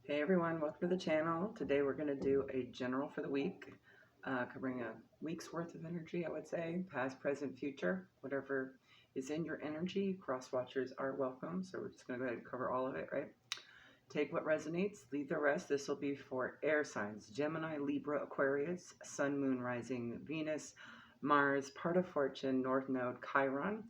Hey everyone, welcome to the channel. Today we're going to do a general for the week, covering a week's worth of energy, I would say, past, present, future, whatever is in your energy. Cross watchers are welcome, so we're just going to go ahead and cover all of it, right? Take what resonates, leave the rest. This will be for air signs: Gemini, Libra, Aquarius, Sun, Moon, Rising, Venus, Mars, part of fortune, North Node, Chiron,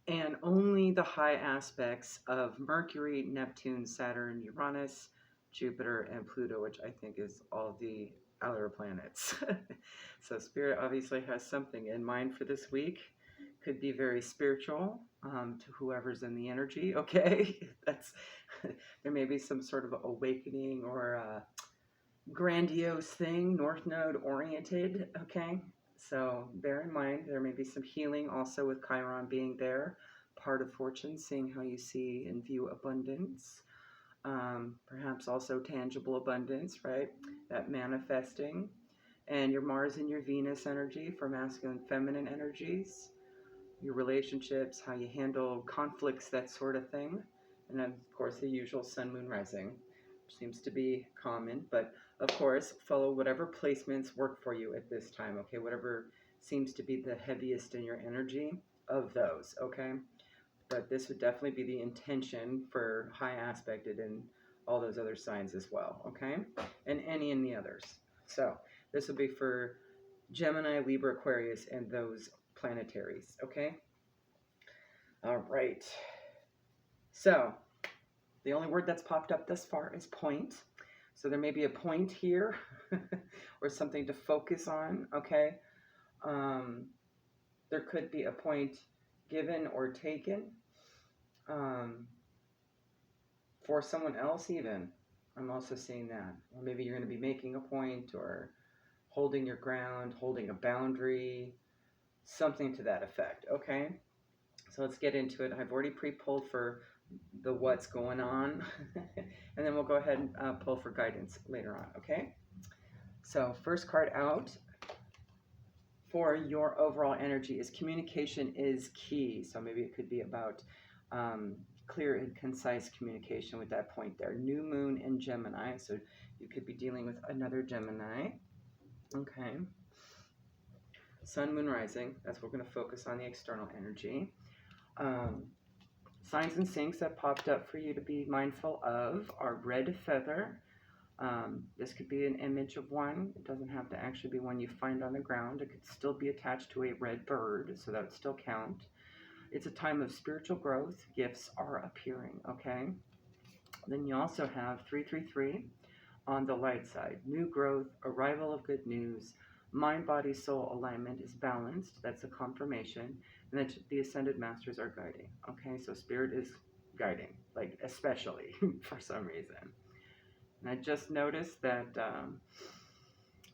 and only the high aspects of Mercury, Neptune, Saturn, Uranus, Jupiter, and Pluto, which I think is all the outer planets. So Spirit obviously has something in mind for this week. Could be very spiritual, to whoever's in the energy, okay? That's There may be some sort of awakening or a grandiose thing, North Node oriented, okay? So bear in mind, there may be some healing also with Chiron being there, part of fortune, seeing how you see and view abundance. Perhaps also tangible abundance, right? That manifesting. And your Mars and your Venus energy for masculine, feminine energies, your relationships, how you handle conflicts, that sort of thing. And then, of course, the usual Sun, Moon, Rising, which seems to be common. But, of course, follow whatever placements work for you at this time, okay? Whatever seems to be the heaviest in your energy of those, okay? But this would definitely be the intention for high aspected in all those other signs as well, okay? And any in the others. So this would be for Gemini, Libra, Aquarius, and those planetaries, okay? All right. So the only word that's popped up thus far is point. So there may be a point here or something to focus on, okay? There could be a point given or taken for someone else even. I'm also seeing that. Or maybe you're going to be making a point or holding your ground, holding a boundary, something to that effect, okay? So let's get into it. I've already pre-pulled for the what's going on, and then we'll go ahead and pull for guidance later on, okay? So first card out for your overall energy is communication is key. So maybe it could be about clear and concise communication with that point there. New moon in Gemini, so you could be dealing with another Gemini, okay? Sun, moon, rising, that's what we're going to focus on, the external energy. Signs and syncs that popped up for you to be mindful of are red feather. This could be an image of one. It doesn't have to actually be one you find on the ground. It could still be attached to a red bird, so that would still count. It's a time of spiritual growth. Gifts are appearing, okay? Then you also have 333 on the light side. New growth, arrival of good news, mind, body, soul alignment is balanced. That's a confirmation. And that the ascended masters are guiding, okay? So spirit is guiding, like especially for some reason. And I just noticed that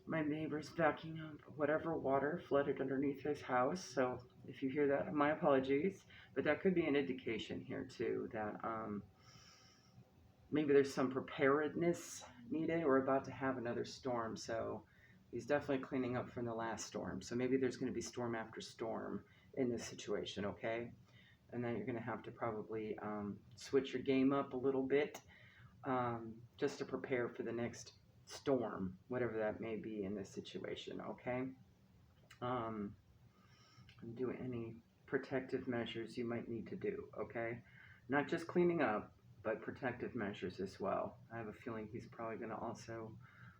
my neighbor's backing up whatever water flooded underneath his house. So if you hear that, my apologies. But that could be an indication here too that maybe there's some preparedness needed. We're about to have another storm, so he's definitely cleaning up from the last storm. So maybe there's going to be storm after storm in this situation, okay? And then you're going to have to probably switch your game up a little bit just to prepare for the next storm, whatever that may be in this situation, okay? Do any protective measures you might need to do, okay? Not just cleaning up, but protective measures as well. I have a feeling he's probably going to also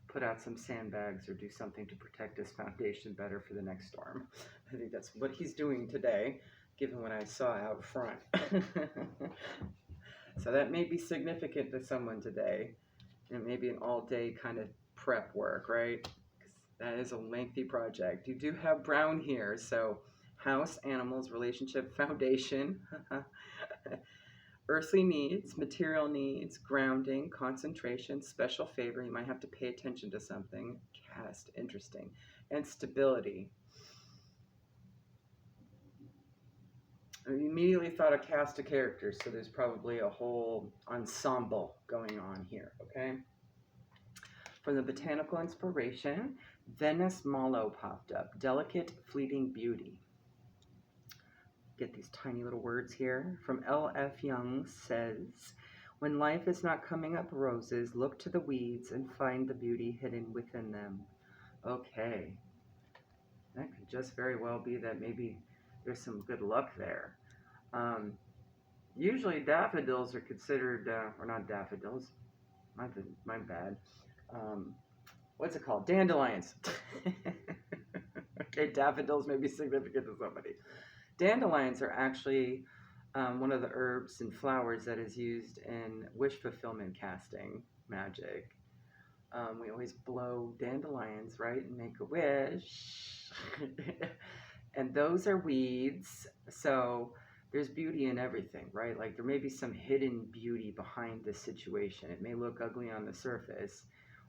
put out some sandbags or do something to protect his foundation better for the next storm. I think that's what he's doing today, given what I saw out front. So that may be significant to someone today. It may be an all-day kind of prep work, right? That is a lengthy project. You do have brown here, so house, animals, relationship, foundation, earthly needs, material needs, grounding, concentration, special favor. You might have to pay attention to something. Cast, interesting. And stability. I immediately thought of cast of characters, so there's probably a whole ensemble going on here, okay? From the botanical inspiration, Venice Mallow popped up. Delicate, fleeting beauty. Get these tiny little words here. From L.F. Young says, When life is not coming up roses, look to the weeds and find the beauty hidden within them. Okay, that could just very well be that maybe there's some good luck there. Um, Usually daffodils are considered, or not daffodils, my bad. Um, what's it called? Dandelions. Okay, daffodils may be significant to somebody. Dandelions are actually one of the herbs and flowers that is used in wish fulfillment casting magic. We always blow dandelions, right, and make a wish. And those are weeds, so there's beauty in everything, right? Like there may be some hidden beauty behind the situation. It may look ugly on the surface,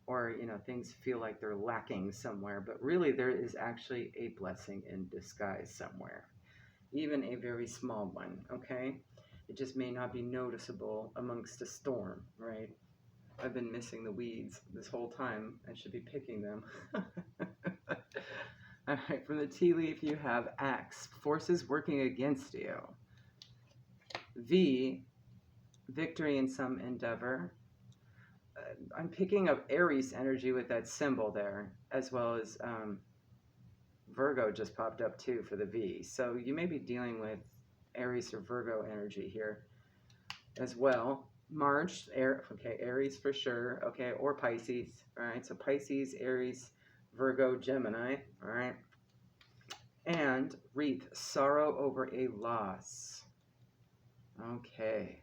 or things feel like they're lacking somewhere, but really there is actually a blessing in disguise somewhere, even a very small one. Okay, it just may not be noticeable amongst a storm, right? I've been missing the weeds this whole time. I should be picking them. All right, from the tea leaf you have X, forces working against you. V, victory in some endeavor. I'm picking up Aries energy with that symbol there, as well as Virgo just popped up too for the V. So you may be dealing with Aries or Virgo energy here as well. March, okay, Aries for sure, okay, or Pisces, all right, so Pisces, Aries, Virgo, Gemini, all right, and wreath, sorrow over a loss, okay,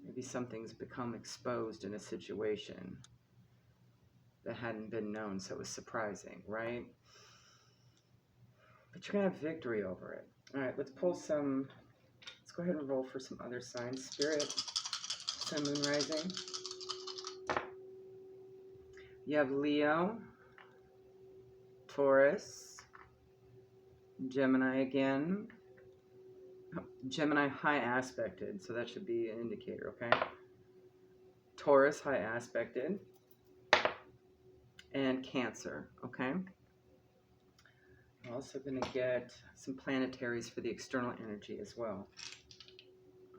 maybe something's become exposed in a situation that hadn't been known, so it was surprising, right, but you're going to have victory over it. All right, let's pull some, let's go ahead and roll for some other signs. Spirit, Sun, Moon, Rising. You have Leo, Taurus, Gemini again. Oh, Gemini high aspected, so that should be an indicator, okay? Taurus high aspected. And Cancer, okay? I'm also going to get some planetaries for the external energy as well.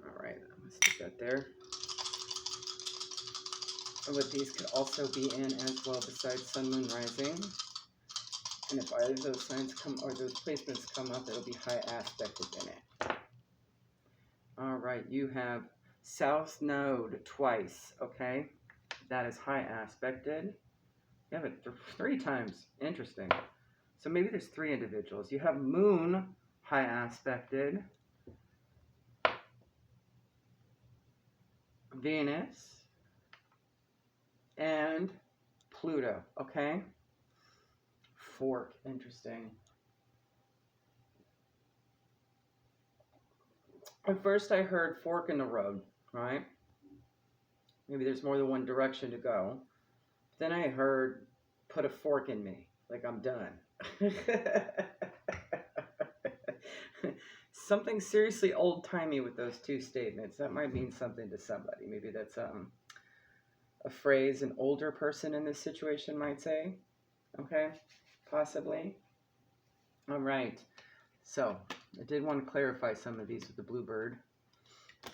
All right, I'm going to stick that there. And what these could also be in as well besides Sun, Moon, Rising. And if either of those signs come, or those placements come up, it'll be high aspected in it. All right, you have South Node twice, okay? That is high aspected. You have it 3 times. Interesting. So maybe there's 3 individuals. You have Moon high aspected, Venus, and Pluto, okay? Fork, interesting. At first I heard fork in the road, right? Maybe there's more than one direction to go. Then I heard put a fork in me, like I'm done. Something seriously old-timey with those 2 statements. That might mean something to somebody. Maybe that's a phrase an older person in this situation might say. Okay, possibly. All right. So I did want to clarify some of these with the bluebird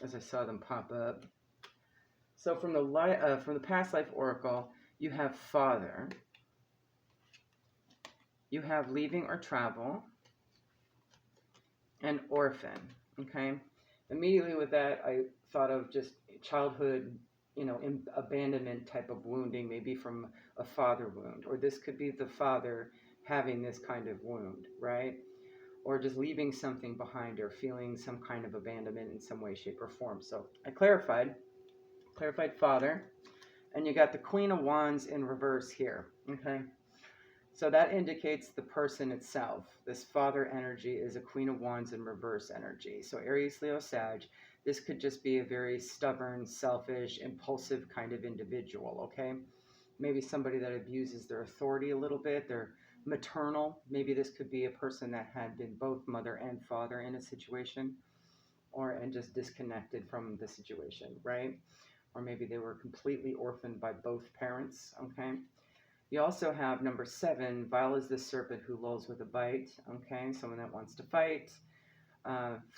as I saw them pop up. So from the past life oracle, you have father. You have leaving or travel, and orphan, okay? Immediately with that, I thought of just childhood, abandonment type of wounding, maybe from a father wound, or this could be the father having this kind of wound, right? Or just leaving something behind or feeling some kind of abandonment in some way, shape, or form. So I clarified father, and you got the Queen of Wands in reverse here, okay? So that indicates the person itself. This father energy is a Queen of Wands in reverse energy. So Aries, Leo, Sag, this could just be a very stubborn, selfish, impulsive kind of individual, okay? Maybe somebody that abuses their authority a little bit. They're maternal. Maybe this could be a person that had been both mother and father in a situation, and just disconnected from the situation, right? Or maybe they were completely orphaned by both parents, okay? You also have number 7, vile is the serpent who lulls with a bite, okay? Someone that wants to fight,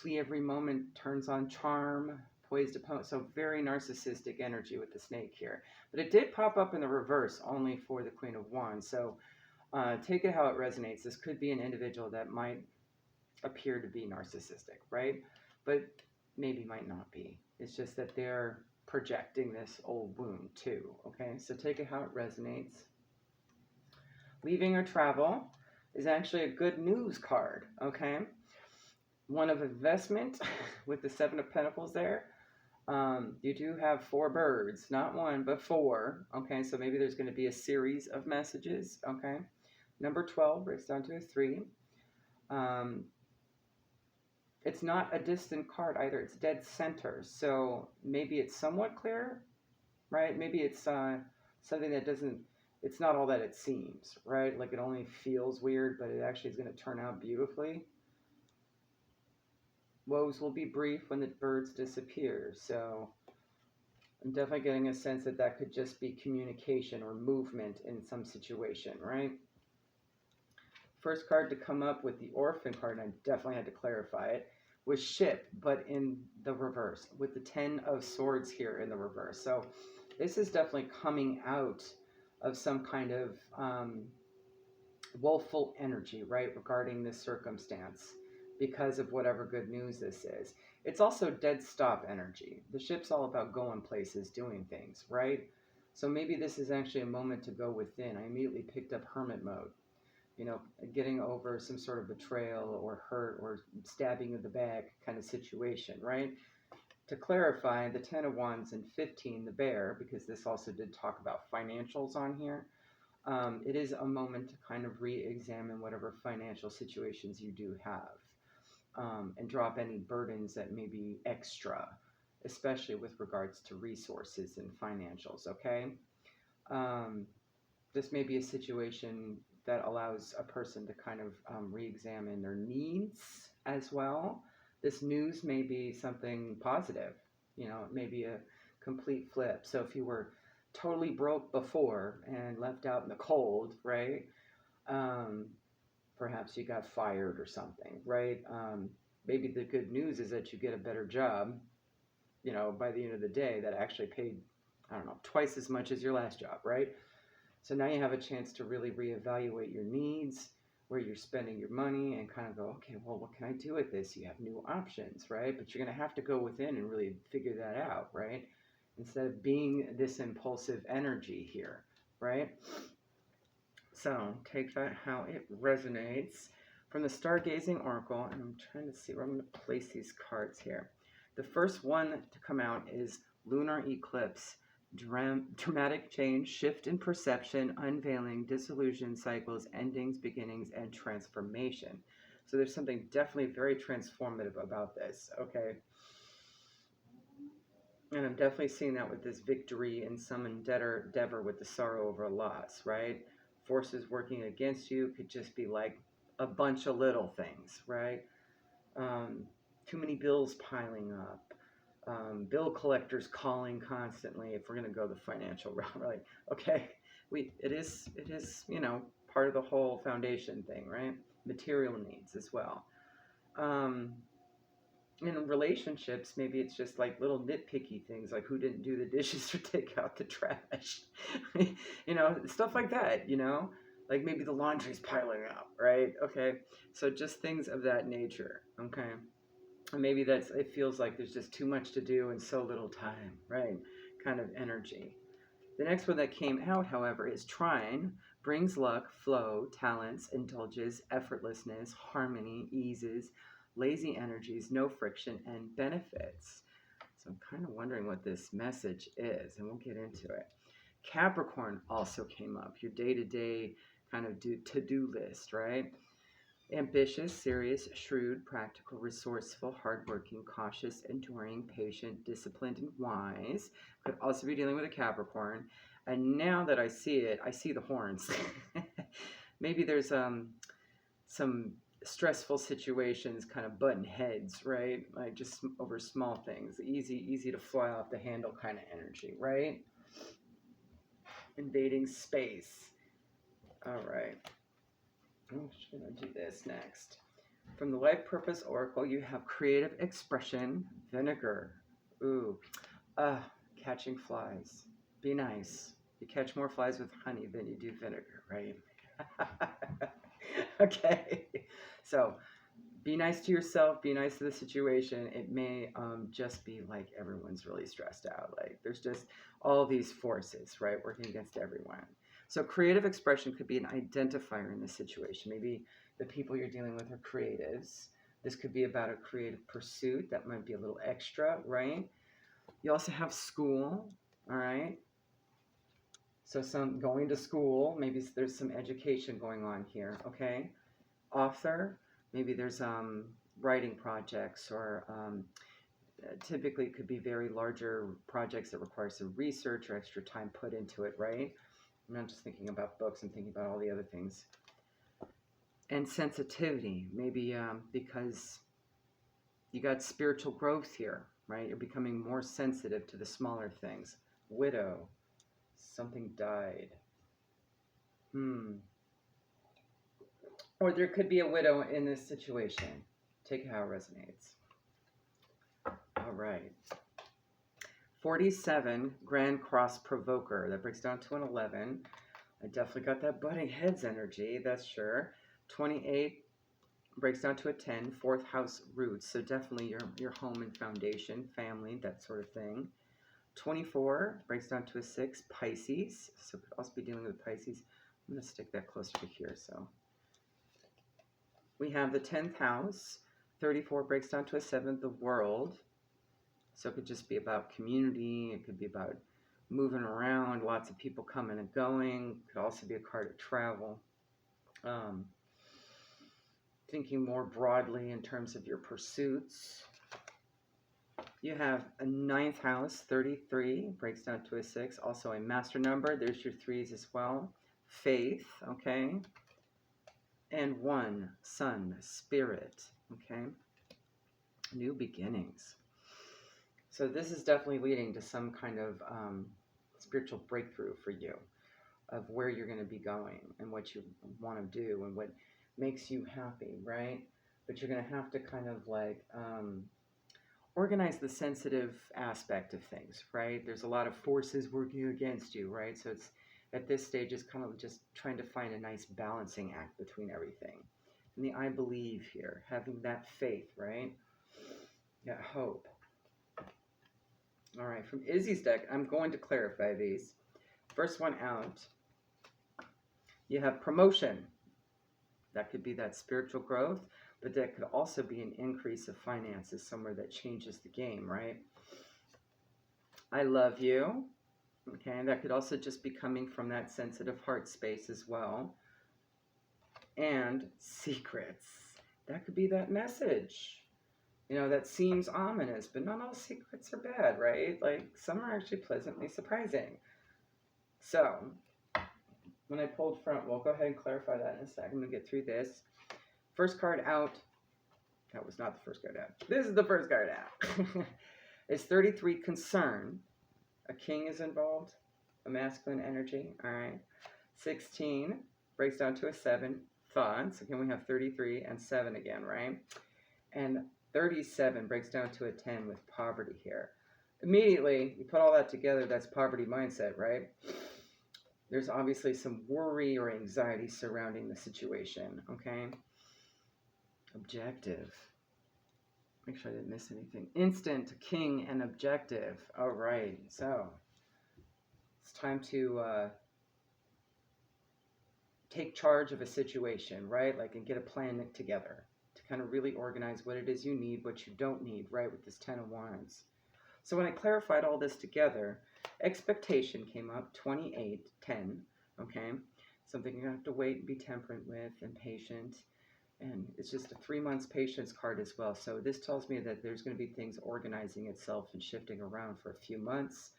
flee every moment, turns on charm, poised opponent. So very narcissistic energy with the snake here. But it did pop up in the reverse only for the Queen of Wands. So take it how it resonates. This could be an individual that might appear to be narcissistic, right? But maybe might not be. It's just that they're projecting this old wound too, okay? So take it how it resonates. Leaving or travel is actually a good news card, okay? One of investment with the Seven of Pentacles there. You do have 4 birds, not 1, but 4, okay? So maybe there's going to be a series of messages, okay? Number 12 breaks down to a 3. It's not a distant card either. It's dead center. So maybe it's somewhat clear, right? Maybe it's something that doesn't, it's not all that it seems, right? Like it only feels weird, but it actually is going to turn out beautifully. Woes will be brief when the birds disappear. So I'm definitely getting a sense that that could just be communication or movement in some situation, right? First card to come up with the Orphan card, and I definitely had to clarify it, was Ship, but in the reverse, with the 10 of Swords here in the reverse. So this is definitely coming out of some kind of woeful energy, right, regarding this circumstance because of whatever good news this is. It's also dead stop energy. The Ship's all about going places, doing things, right? So maybe this is actually a moment to go within. I immediately picked up Hermit mode. You know, getting over some sort of betrayal or hurt or stabbing in the back kind of situation, right? To clarify, the 10 of Wands and 15, the Bear, because this also did talk about financials on here, it is a moment to kind of re-examine whatever financial situations you do have, and drop any burdens that may be extra, especially with regards to resources and financials, okay? This may be a situation that allows a person to kind of re-examine their needs as well. This news may be something positive, you know, it may be a complete flip. So if you were totally broke before and left out in the cold, right? Perhaps you got fired or something, right? Maybe the good news is that you get a better job, you know, by the end of the day that actually paid, I don't know, twice as much as your last job, right? So now you have a chance to really reevaluate your needs, where you're spending your money, and kind of go, okay, well, what can I do with this? You have new options, right? But you're going to have to go within and really figure that out, right? Instead of being this impulsive energy here, right? So take that how it resonates from the Stargazing Oracle, and I'm trying to see where I'm going to place these cards here. The first one to come out is Lunar Eclipse. Dramatic change, shift in perception, unveiling, dissolution, cycles, endings, beginnings, and transformation. So there's something definitely very transformative about this, okay? And I'm definitely seeing that with this victory in some endeavor with the sorrow over loss, right? Forces working against you could just be like a bunch of little things, right? Too many bills piling up. Bill collectors calling constantly. If we're going to go the financial route, right? Okay, it is you know, part of the whole foundation thing, right? Material needs as well. In relationships, maybe it's just like little nitpicky things, like who didn't do the dishes or take out the trash, you know, stuff like that. You know, like maybe the laundry's piling up, right? Okay, so just things of that nature. Okay. Maybe that's, it feels like there's just too much to do and so little time, right? Kind of energy. The next one that came out, however, is Trine. Brings luck, flow, talents, indulges, effortlessness, harmony, eases, lazy energies, no friction, and benefits. So I'm kind of wondering what this message is, and we'll get into it. Capricorn also came up, your day-to-day kind of to-do list, right? Ambitious, serious, shrewd, practical, resourceful, hardworking, cautious, enduring, patient, disciplined, and wise. Could also be dealing with a Capricorn. And now that I see it, I see the horns. Maybe there's some stressful situations kind of button heads, right? Like just over small things. Easy to fly off the handle kind of energy, right? Invading space. All right. I'm just going to do this next. From the Life Purpose Oracle, you have creative expression, vinegar, Ooh, catching flies. Be nice. You catch more flies with honey than you do vinegar, right? Okay. So be nice to yourself, be nice to the situation. It may just be like everyone's really stressed out. Like there's just all these forces, right, working against everyone. So creative expression could be an identifier in this situation. Maybe the people you're dealing with are creatives. This could be about a creative pursuit that might be a little extra, right? You also have school, all right? So some going to school, maybe there's some education going on here, okay? Author, maybe there's writing projects or typically it could be very larger projects that require some research or extra time put into it, right? I'm not just thinking about books, I'm thinking about all the other things. And sensitivity, maybe because you got spiritual growth here, right? You're becoming more sensitive to the smaller things. Widow, something died. Or there could be a widow in this situation. Take it how it resonates. All right. 47, Grand Cross Provoker. That breaks down to an 11. I definitely got that butting heads energy, that's sure. 28 breaks down to a 10, fourth house roots. So definitely your home and foundation, family, that sort of thing. 24 breaks down to a 6, Pisces. So could also be dealing with Pisces. I'm going to stick that closer to here. So we have the 10th house. 34 breaks down to a 7, the world. So it could just be about community. It could be about moving around, lots of people coming and going. It could also be a card of travel. Thinking more broadly in terms of your pursuits. You have a 9th house, 33, breaks down to a 6. Also a master number. There's your 3s as well. Faith, okay. And 1, sun, spirit, okay. New beginnings. So this is definitely leading to some kind of spiritual breakthrough for you of where you're going to be going and what you want to do and what makes you happy, right? But you're going to have to kind of like organize the sensitive aspect of things, right? There's a lot of forces working against you, right? So it's at this stage, it's kind of just trying to find a nice balancing act between everything. And the I believe here, having that faith, right? Yeah, hope. All right, from Izzy's deck, I'm going to clarify these. First one out, you have promotion. That could be that spiritual growth, but that could also be an increase of finances somewhere that changes the game, right? I love you. Okay, that could also just be coming from that sensitive heart space as well. And secrets. That could be that message. You know, that seems ominous, but not all secrets are bad, right? Like, some are actually pleasantly surprising. So, when I pulled front, we'll go ahead and clarify that in a second. I'm going to get through this. First card out. That was not the first card out. This is the first card out. It's 33, concern. A king is involved. A masculine energy. All right. 16 breaks down to a 7, thoughts. Again, we have 33 and 7 again, right? And 37 breaks down to a 10 with poverty here. Immediately, you put all that together, that's poverty mindset, right? There's obviously some worry or anxiety surrounding the situation, okay? Objective. Make sure I didn't miss anything. Instant, king, and objective. All right, so it's time to take charge of a situation, right? Like, and get a plan together to kind of really organize what it is you need, what you don't need, right, with this 10 of Wands. So when I clarified all this together, expectation came up, 28, 10, okay? Something you're going to have to wait and be temperate with and patient. And it's just a 3 months patience card as well. So this tells me that there's going to be things organizing itself and shifting around for a few months.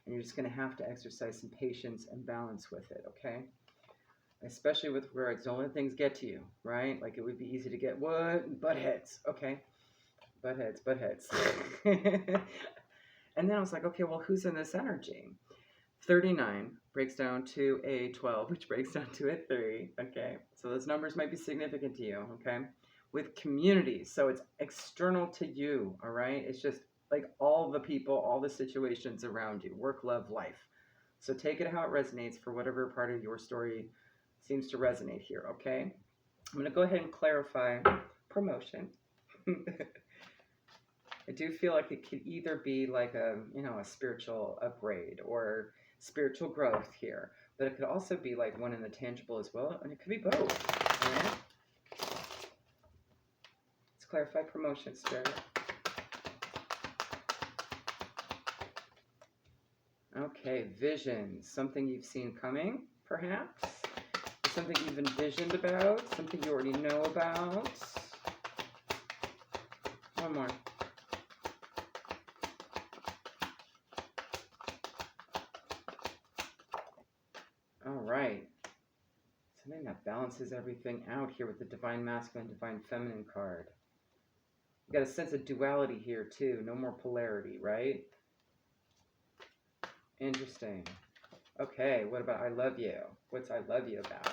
And you're just going to have to exercise some patience and balance with it, okay? Especially with words, don't let things get to you, right? Like, it would be easy to get, what? Butt heads, okay? Butt heads, butt heads. And then I was like, okay, well, who's in this energy? 39 breaks down to a 12, which breaks down to a 3, okay? So those numbers might be significant to you, okay? With community, so it's external to you, all right? It's just like all the people, all the situations around you, work, love, life. So take it how it resonates for whatever part of your story seems to resonate here, okay? I'm going to go ahead and clarify promotion. I do feel like it could either be like a, a spiritual upgrade or spiritual growth here, but it could also be like one in the tangible as well, and it could be both. All right? Let's clarify promotion, Spirit. Okay, visions. Something you've seen coming, perhaps. Something you've envisioned about. Something you already know about. One more. All right. Something that balances everything out here with the Divine Masculine, Divine Feminine card. You got a sense of duality here, too. No more polarity, right? Interesting. Okay, what about I love you? What's I love you about?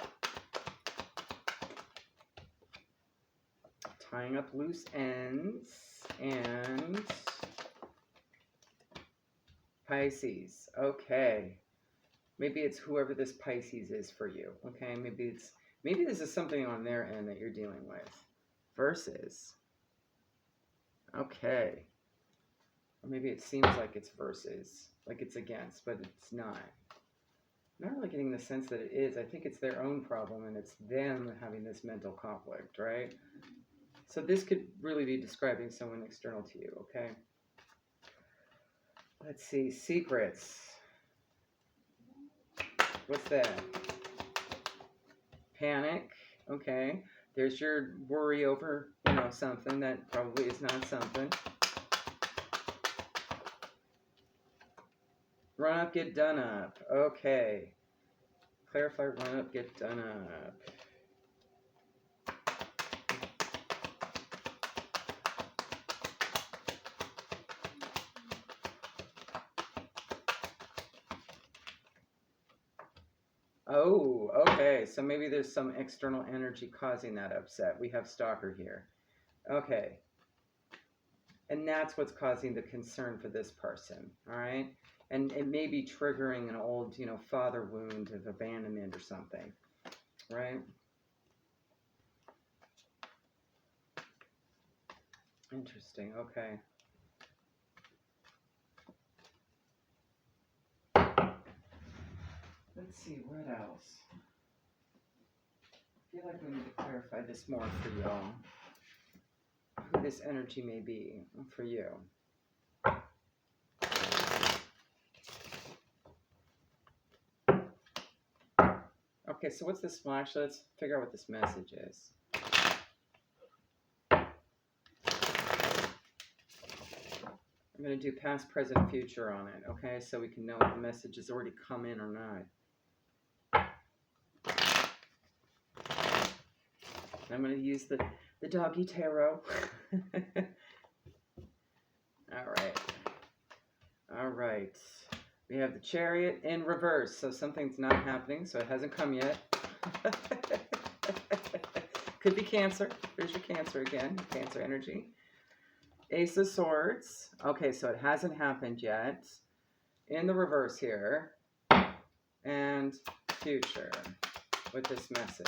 Tying up loose ends and Pisces. Okay. Maybe it's whoever this Pisces is for you. Okay, maybe this is something on their end that you're dealing with. Versus. Okay. Or maybe it seems like it's versus, like it's against, but it's not. I'm not really getting the sense that it is. I think it's their own problem and it's them having this mental conflict, right? So this could really be describing someone external to you, okay? Let's see, secrets. What's that? Panic, okay. There's your worry over, something that probably is not something. Run up, get done up. Okay. Clarify, run up, get done up. Oh, okay. So maybe there's some external energy causing that upset. We have stalker here. Okay. And that's what's causing the concern for this person, all right? And it may be triggering an old, father wound of abandonment or something, right? Interesting, okay. Let's see, what else? I feel like we need to clarify this more for y'all. Who this energy may be for you. Okay, so what's this flash? Let's figure out what this message is. I'm going to do past, present, future on it, okay? So we can know if the message has already come in or not. I'm going to use the doggy tarot. All right. We have the Chariot in reverse, so something's not happening, so it hasn't come yet. Could be Cancer. There's your Cancer again, Cancer energy. Ace of Swords. Okay, so it hasn't happened yet. In the reverse here. And future with this message.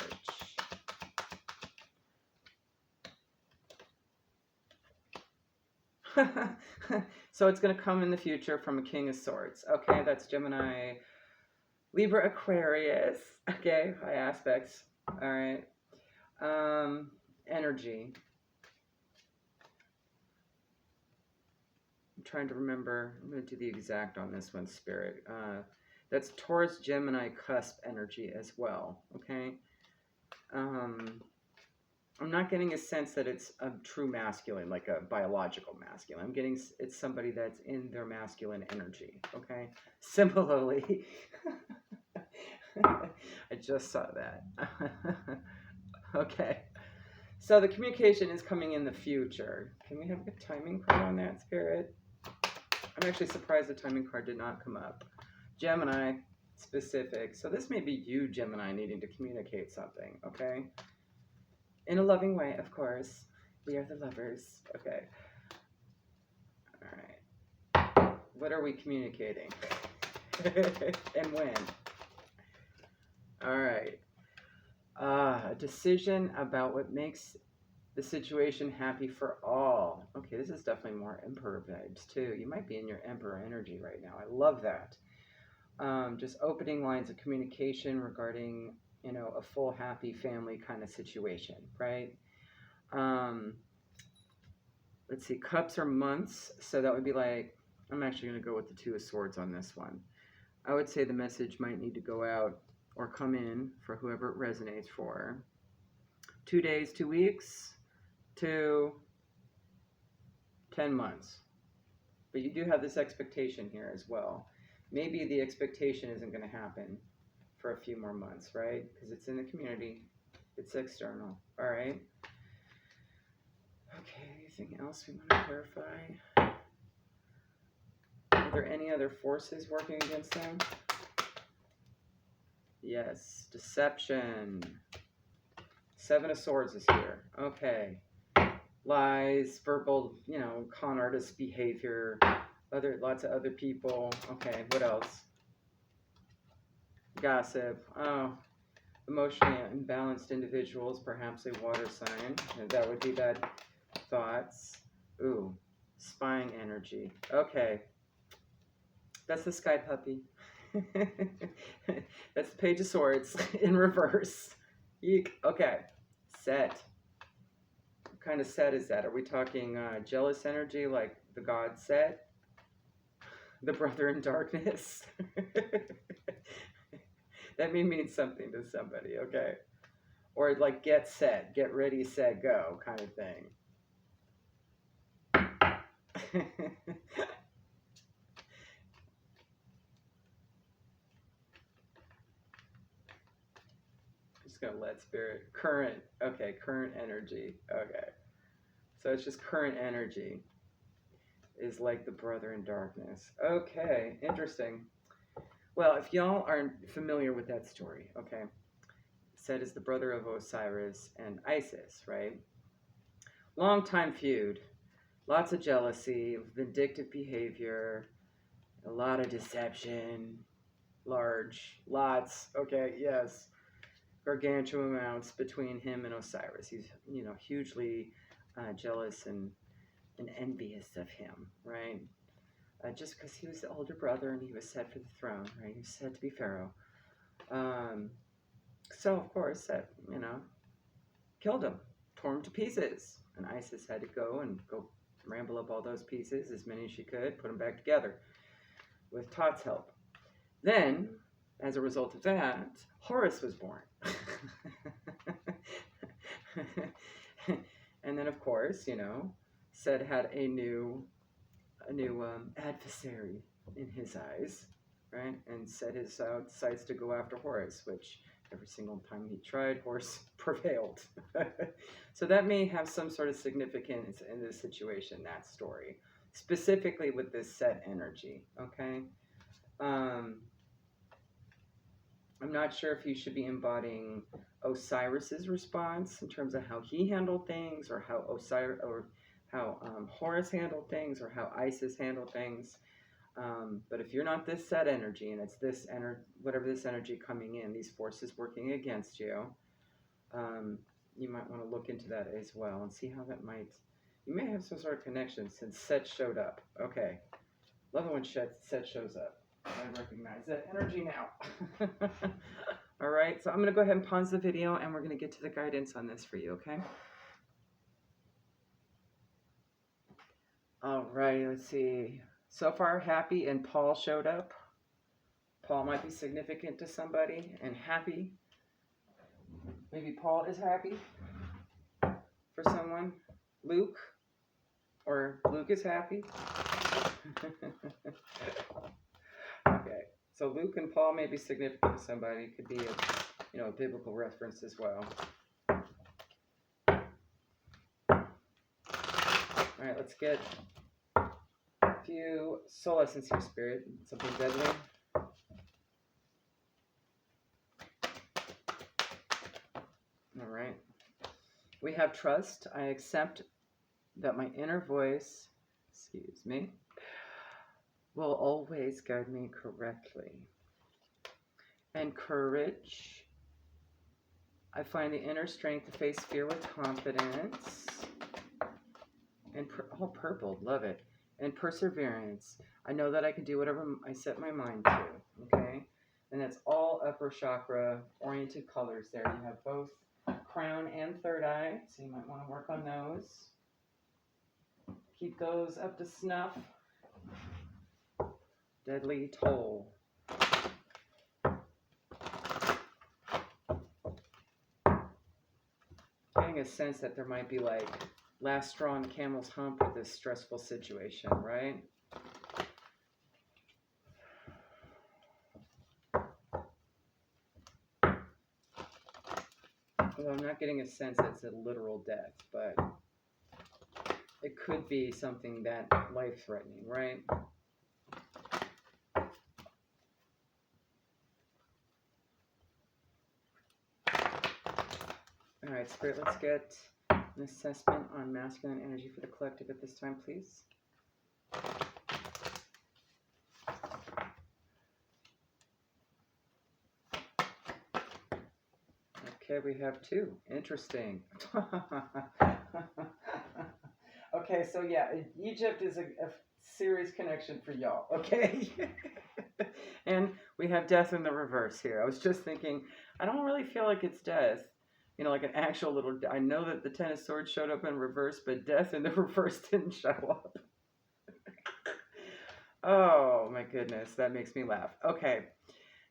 So it's going to come in the future from a King of Swords. Okay, that's Gemini, Libra, Aquarius. Okay, high aspects. All right. Energy. I'm trying to remember. I'm going to do the exact on this one, Spirit. That's Taurus, Gemini, cusp energy as well. Okay. I'm not getting a sense that it's a true masculine, like a biological masculine. I'm getting it's somebody that's in their masculine energy, okay? Similarly, I just saw that. Okay, so the communication is coming in the future. Can we have a timing card on that, Spirit? I'm actually surprised the timing card did not come up. Gemini, specific. So this may be you, Gemini, needing to communicate something, okay? In a loving way, of course. We are the lovers. Okay. All right. What are we communicating? And when? All right. A decision about what makes the situation happy for all. Okay, this is definitely more Emperor vibes too. You might be in your Emperor energy right now. I love that. Just opening lines of communication regarding, a full happy family kind of situation, right? Um, let's see, cups are months, so that would be like, I'm actually going to go with the Two of Swords on this one. I would say the message might need to go out or come in for whoever it resonates for. 2 days, 2 weeks, to 10 months. But you do have this expectation here as well. Maybe the expectation isn't going to happen for a few more months, right? Because it's in the community. It's external. All right. Okay, anything else we want to clarify? Are there any other forces working against them? Yes, deception. 7 of Swords is here. Okay. Lies, verbal, con artist behavior, lots of other people. Okay, what else? Gossip. Oh, emotionally imbalanced individuals, perhaps a water sign. And that would be bad thoughts. Ooh, spying energy. Okay. That's the sky puppy. That's the Page of Swords in reverse. Eek. Okay. Set. What kind of set is that? Are we talking jealous energy like the god set? The brother in darkness? That may mean something to somebody, okay? Or like get set, get ready, set, go kind of thing. Just gonna let spirit, current, okay, current energy, okay. So it's just current energy is like the brother in darkness. Okay, interesting. Well, if y'all aren't familiar with that story, okay, Set is the brother of Osiris and Isis, right? Long time feud, lots of jealousy, vindictive behavior, a lot of deception, lots, okay, yes, gargantuan amounts between him and Osiris. He's, hugely jealous and envious of him, right? Just because he was the older brother and he was set for the throne, right? He was set to be Pharaoh. So, of course, Set, killed him, tore him to pieces. And Isis had to go ramble up all those pieces, as many as she could, put them back together with Tot's help. Then, as a result of that, Horus was born. And then, of course, Set had a new adversary in his eyes, right? And set his sights to go after Horus, which every single time he tried, Horus prevailed. So that may have some sort of significance in this situation, that story, specifically with this Set energy, okay? I'm not sure if you should be embodying Osiris's response in terms of how he handled things, or how Horus handled things, or how Isis handled things. But if you're not this Set energy, and it's this whatever this energy coming in, these forces working against you, you might want to look into that as well and see how that you may have some sort of connection since Set showed up. Okay. Love it when Set shows up. I recognize that energy now. All right, so I'm going to go ahead and pause the video, and we're going to get to the guidance on this for you, okay? All right, let's see. So far, happy, and Paul showed up. Paul might be significant to somebody, and happy. Maybe Paul is happy for someone. Luke, or Luke is happy. Okay, so Luke and Paul may be significant to somebody. It could be a biblical reference as well. All right, let's get a few soul essence here, Spirit. Something deadly. All right. We have trust. I accept that my inner voice, will always guide me correctly. And courage. I find the inner strength to face fear with confidence. And purple, love it. And perseverance. I know that I can do whatever I set my mind to. Okay? And that's all upper chakra oriented colors there. You have both crown and third eye, so you might want to work on those. Keep those up to snuff. Deadly toll. Getting a sense that there might be like last straw on the camel's hump with this stressful situation, right? Well, I'm not getting a sense that it's a literal death, but it could be something that life-threatening, right? All right, Spirit, let's get an assessment on masculine energy for the collective at this time, please. Okay, we have 2. Interesting. Okay, so yeah, Egypt is a serious connection for y'all, okay? And we have death in the reverse here. I was just thinking, I don't really feel like it's death. You know, like an actual little... I know that the 10 of Swords showed up in reverse, but death in the reverse didn't show up. Oh, my goodness. That makes me laugh. Okay.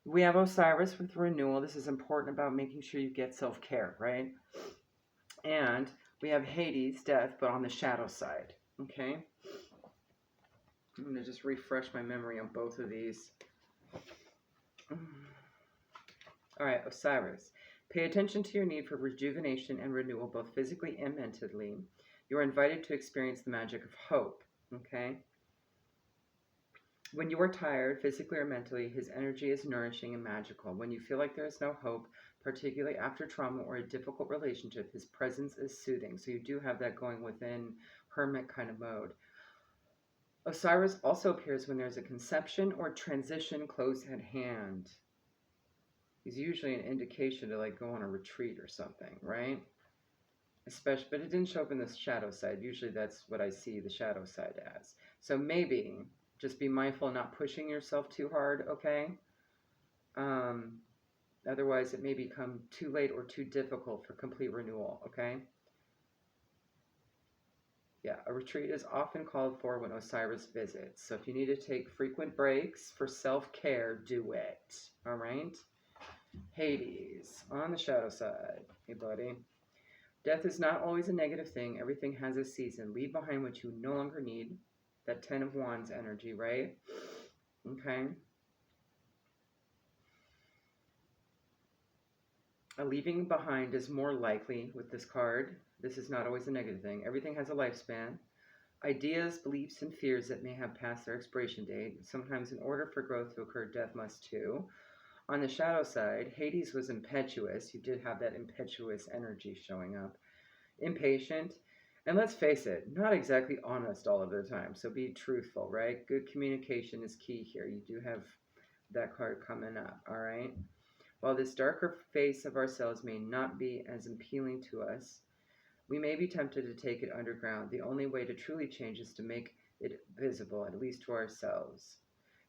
We have Osiris with renewal. This is important about making sure you get self-care, right? And we have Hades, death, but on the shadow side. Okay? I'm going to just refresh my memory on both of these. All right, Osiris. Pay attention to your need for rejuvenation and renewal, both physically and mentally. You are invited to experience the magic of hope, okay? When you are tired, physically or mentally, his energy is nourishing and magical. When you feel like there is no hope, particularly after trauma or a difficult relationship, his presence is soothing. So you do have that going within hermit kind of mode. Osiris also appears when there's a conception or transition close at hand. He's usually an indication to like go on a retreat or something, right? Especially, but it didn't show up in the shadow side. Usually that's what I see the shadow side as. So maybe just be mindful of not pushing yourself too hard, okay? Otherwise it may become too late or too difficult for complete renewal, okay? Yeah, a retreat is often called for when Osiris visits. So if you need to take frequent breaks for self-care, do it, all right? Hades, on the shadow side. Hey, buddy. Death is not always a negative thing. Everything has a season. Leave behind what you no longer need. That 10 of Wands energy, right? Okay. A leaving behind is more likely with this card. This is not always a negative thing. Everything has a lifespan. Ideas, beliefs, and fears that may have passed their expiration date. Sometimes in order for growth to occur, death must too. On the shadow side, Hades was impetuous. You did have that impetuous energy showing up. Impatient. And let's face it, not exactly honest all of the time. So be truthful, right? Good communication is key here. You do have that card coming up, all right? While this darker face of ourselves may not be as appealing to us, we may be tempted to take it underground. The only way to truly change is to make it visible, at least to ourselves.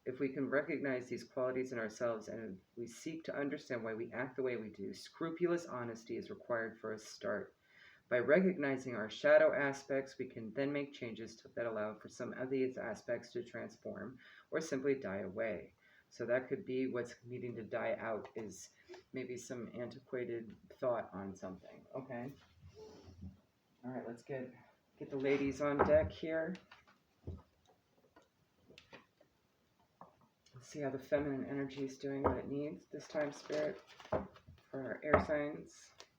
If we can recognize these qualities in ourselves and we seek to understand why we act the way we do, scrupulous honesty is required for a start. By recognizing our shadow aspects, we can then make changes that allow for some of these aspects to transform or simply die away. So that could be what's needing to die out, is maybe some antiquated thought on something. Okay. All right, let's get the ladies on deck here. Let's see how the feminine energy is doing what it needs this time, Spirit, for our air signs,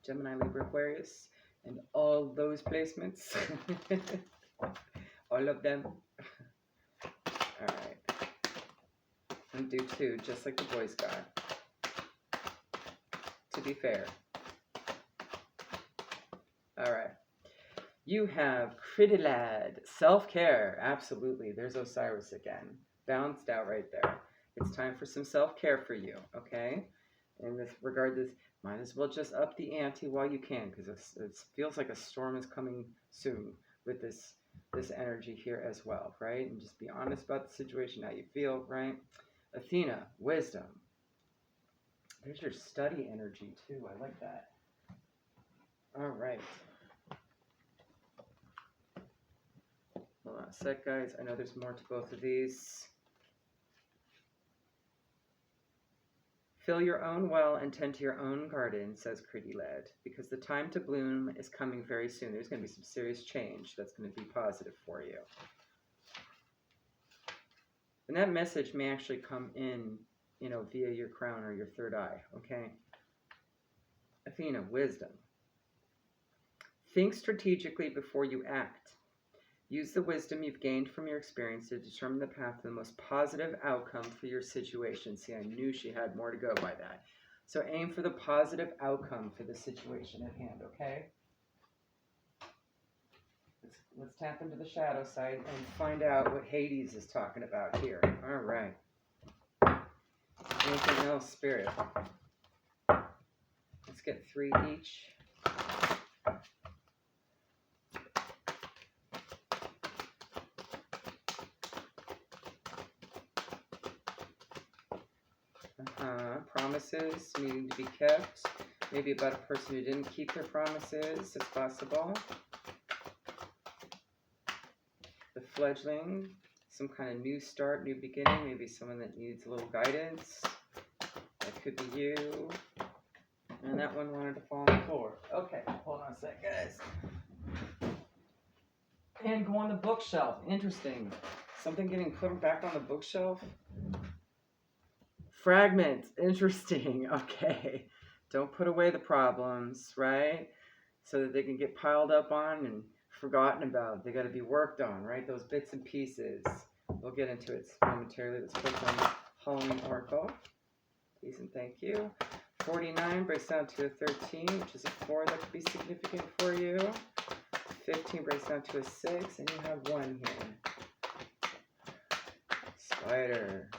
Gemini, Libra, Aquarius, and all those placements. All of them. All right. And do 2, just like the boys got. To be fair. All right. You have Critylad, self-care. Absolutely. There's Osiris again. balanced out right there. It's time for some self-care for you, okay? In this regard, this might as well just up the ante while you can, because it feels like a storm is coming soon with this energy here as well, right? And just be honest about the situation, how you feel, right? Athena, wisdom. There's your study energy too. I like that. All right. Hold on a sec, guys. I know there's more to both of these. Fill your own well and tend to your own garden, says Pretty Led, because the time to bloom is coming very soon. There's going to be some serious change that's going to be positive for you. And that message may actually come in, via your crown or your third eye, okay? Athena, wisdom. Think strategically before you act. Use the wisdom you've gained from your experience to determine the path to the most positive outcome for your situation. See, I knew she had more to go by that. So aim for the positive outcome for the situation at hand, okay? Let's tap into the shadow side and find out what Hades is talking about here. All right. Anything else, Spirit? Let's get 3 each. Promises needing to be kept. Maybe about a person who didn't keep their promises. It's possible. The fledgling. Some kind of new start, new beginning. Maybe someone that needs a little guidance. That could be you. And that one wanted to fall on the floor. Okay, hold on a sec, guys. And go on the bookshelf. Interesting. Something getting put back on the bookshelf. Fragments. Interesting. Okay. Don't put away the problems, right? So that they can get piled up on and forgotten about. They got to be worked on, right? Those bits and pieces. We'll get into it momentarily. Let's click on Halloween Oracle. Please and thank you. 49 breaks down to a 13, which is a 4 that could be significant for you. 15 breaks down to a 6, and you have 1 here. Spider.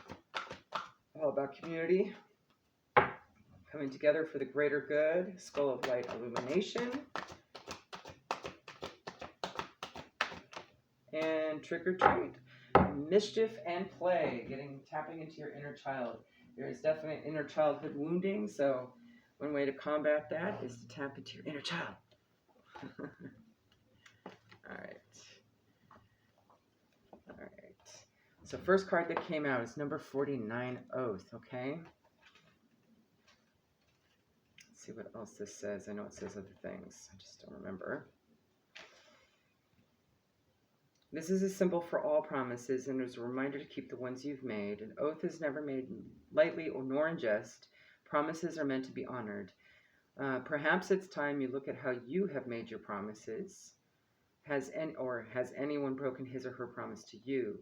All about community. Coming together for the greater good. Skull of light illumination. And trick or treat. Mischief and play. Tapping into your inner child. There is definitely inner childhood wounding, so one way to combat that is to tap into your inner child. All right. So first card that came out is number 49, Oath, okay? Let's see what else this says. I know it says other things. I just don't remember. This is a symbol for all promises and is a reminder to keep the ones you've made. An oath is never made lightly or nor in jest. Promises are meant to be honored. Perhaps it's time you look at how you have made your promises. Has anyone broken his or her promise to you?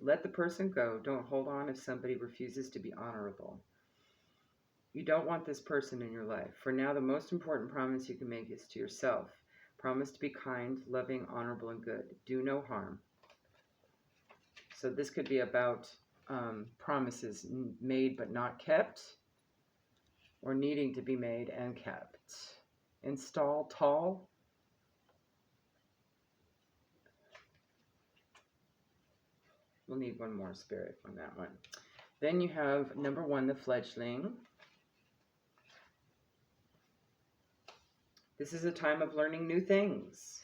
Let the person go. Don't hold on if somebody refuses to be honorable. You don't want this person in your life. For now, the most important promise you can make is to yourself. Promise to be kind, loving, honorable, and good. Do no harm. So this could be about promises made but not kept, or needing to be made and kept. Install tall. We'll need one more, Spirit, on that one. Then you have number 1, the fledgling. This is a time of learning new things.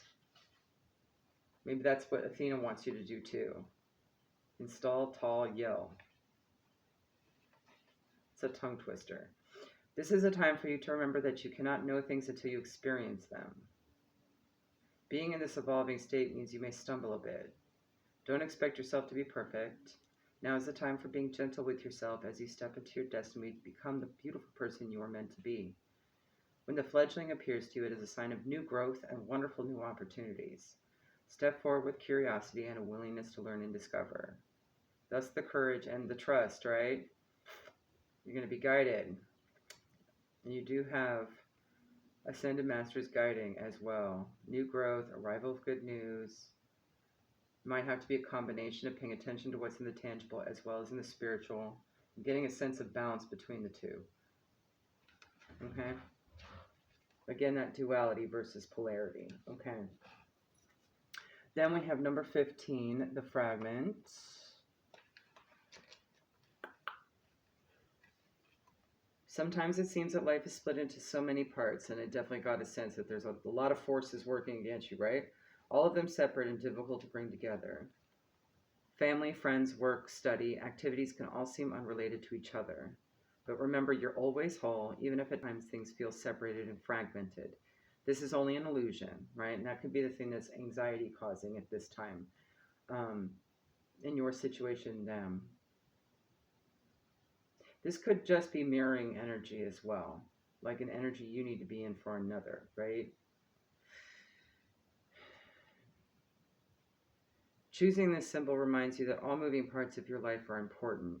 Maybe that's what Athena wants you to do too. Install, tall, yell. It's a tongue twister. This is a time for you to remember that you cannot know things until you experience them. Being in this evolving state means you may stumble a bit. Don't expect yourself to be perfect. Now is the time for being gentle with yourself as you step into your destiny to become the beautiful person you are meant to be. When the fledgling appears to you, it is a sign of new growth and wonderful new opportunities. Step forward with curiosity and a willingness to learn and discover. Thus the courage and the trust, right? You're going to be guided. And you do have Ascended Masters guiding as well. New growth, arrival of good news, Might have to be a combination of paying attention to what's in the tangible as well as in the spiritual, getting a sense of balance between the two. Okay? Again, that duality versus polarity. Okay. Then we have number 15, the fragment. Sometimes it seems that life is split into so many parts, and I definitely got a sense that there's a lot of forces working against you, right? All of them separate and difficult to bring together. Family, friends, work, study, activities can all seem unrelated to each other. But remember, you're always whole, even if at times things feel separated and fragmented. This is only an illusion, right? And that could be the thing that's anxiety causing at this time. In your situation, them. This could just be mirroring energy as well, like an energy you need to be in for another, right? Choosing this symbol reminds you that all moving parts of your life are important.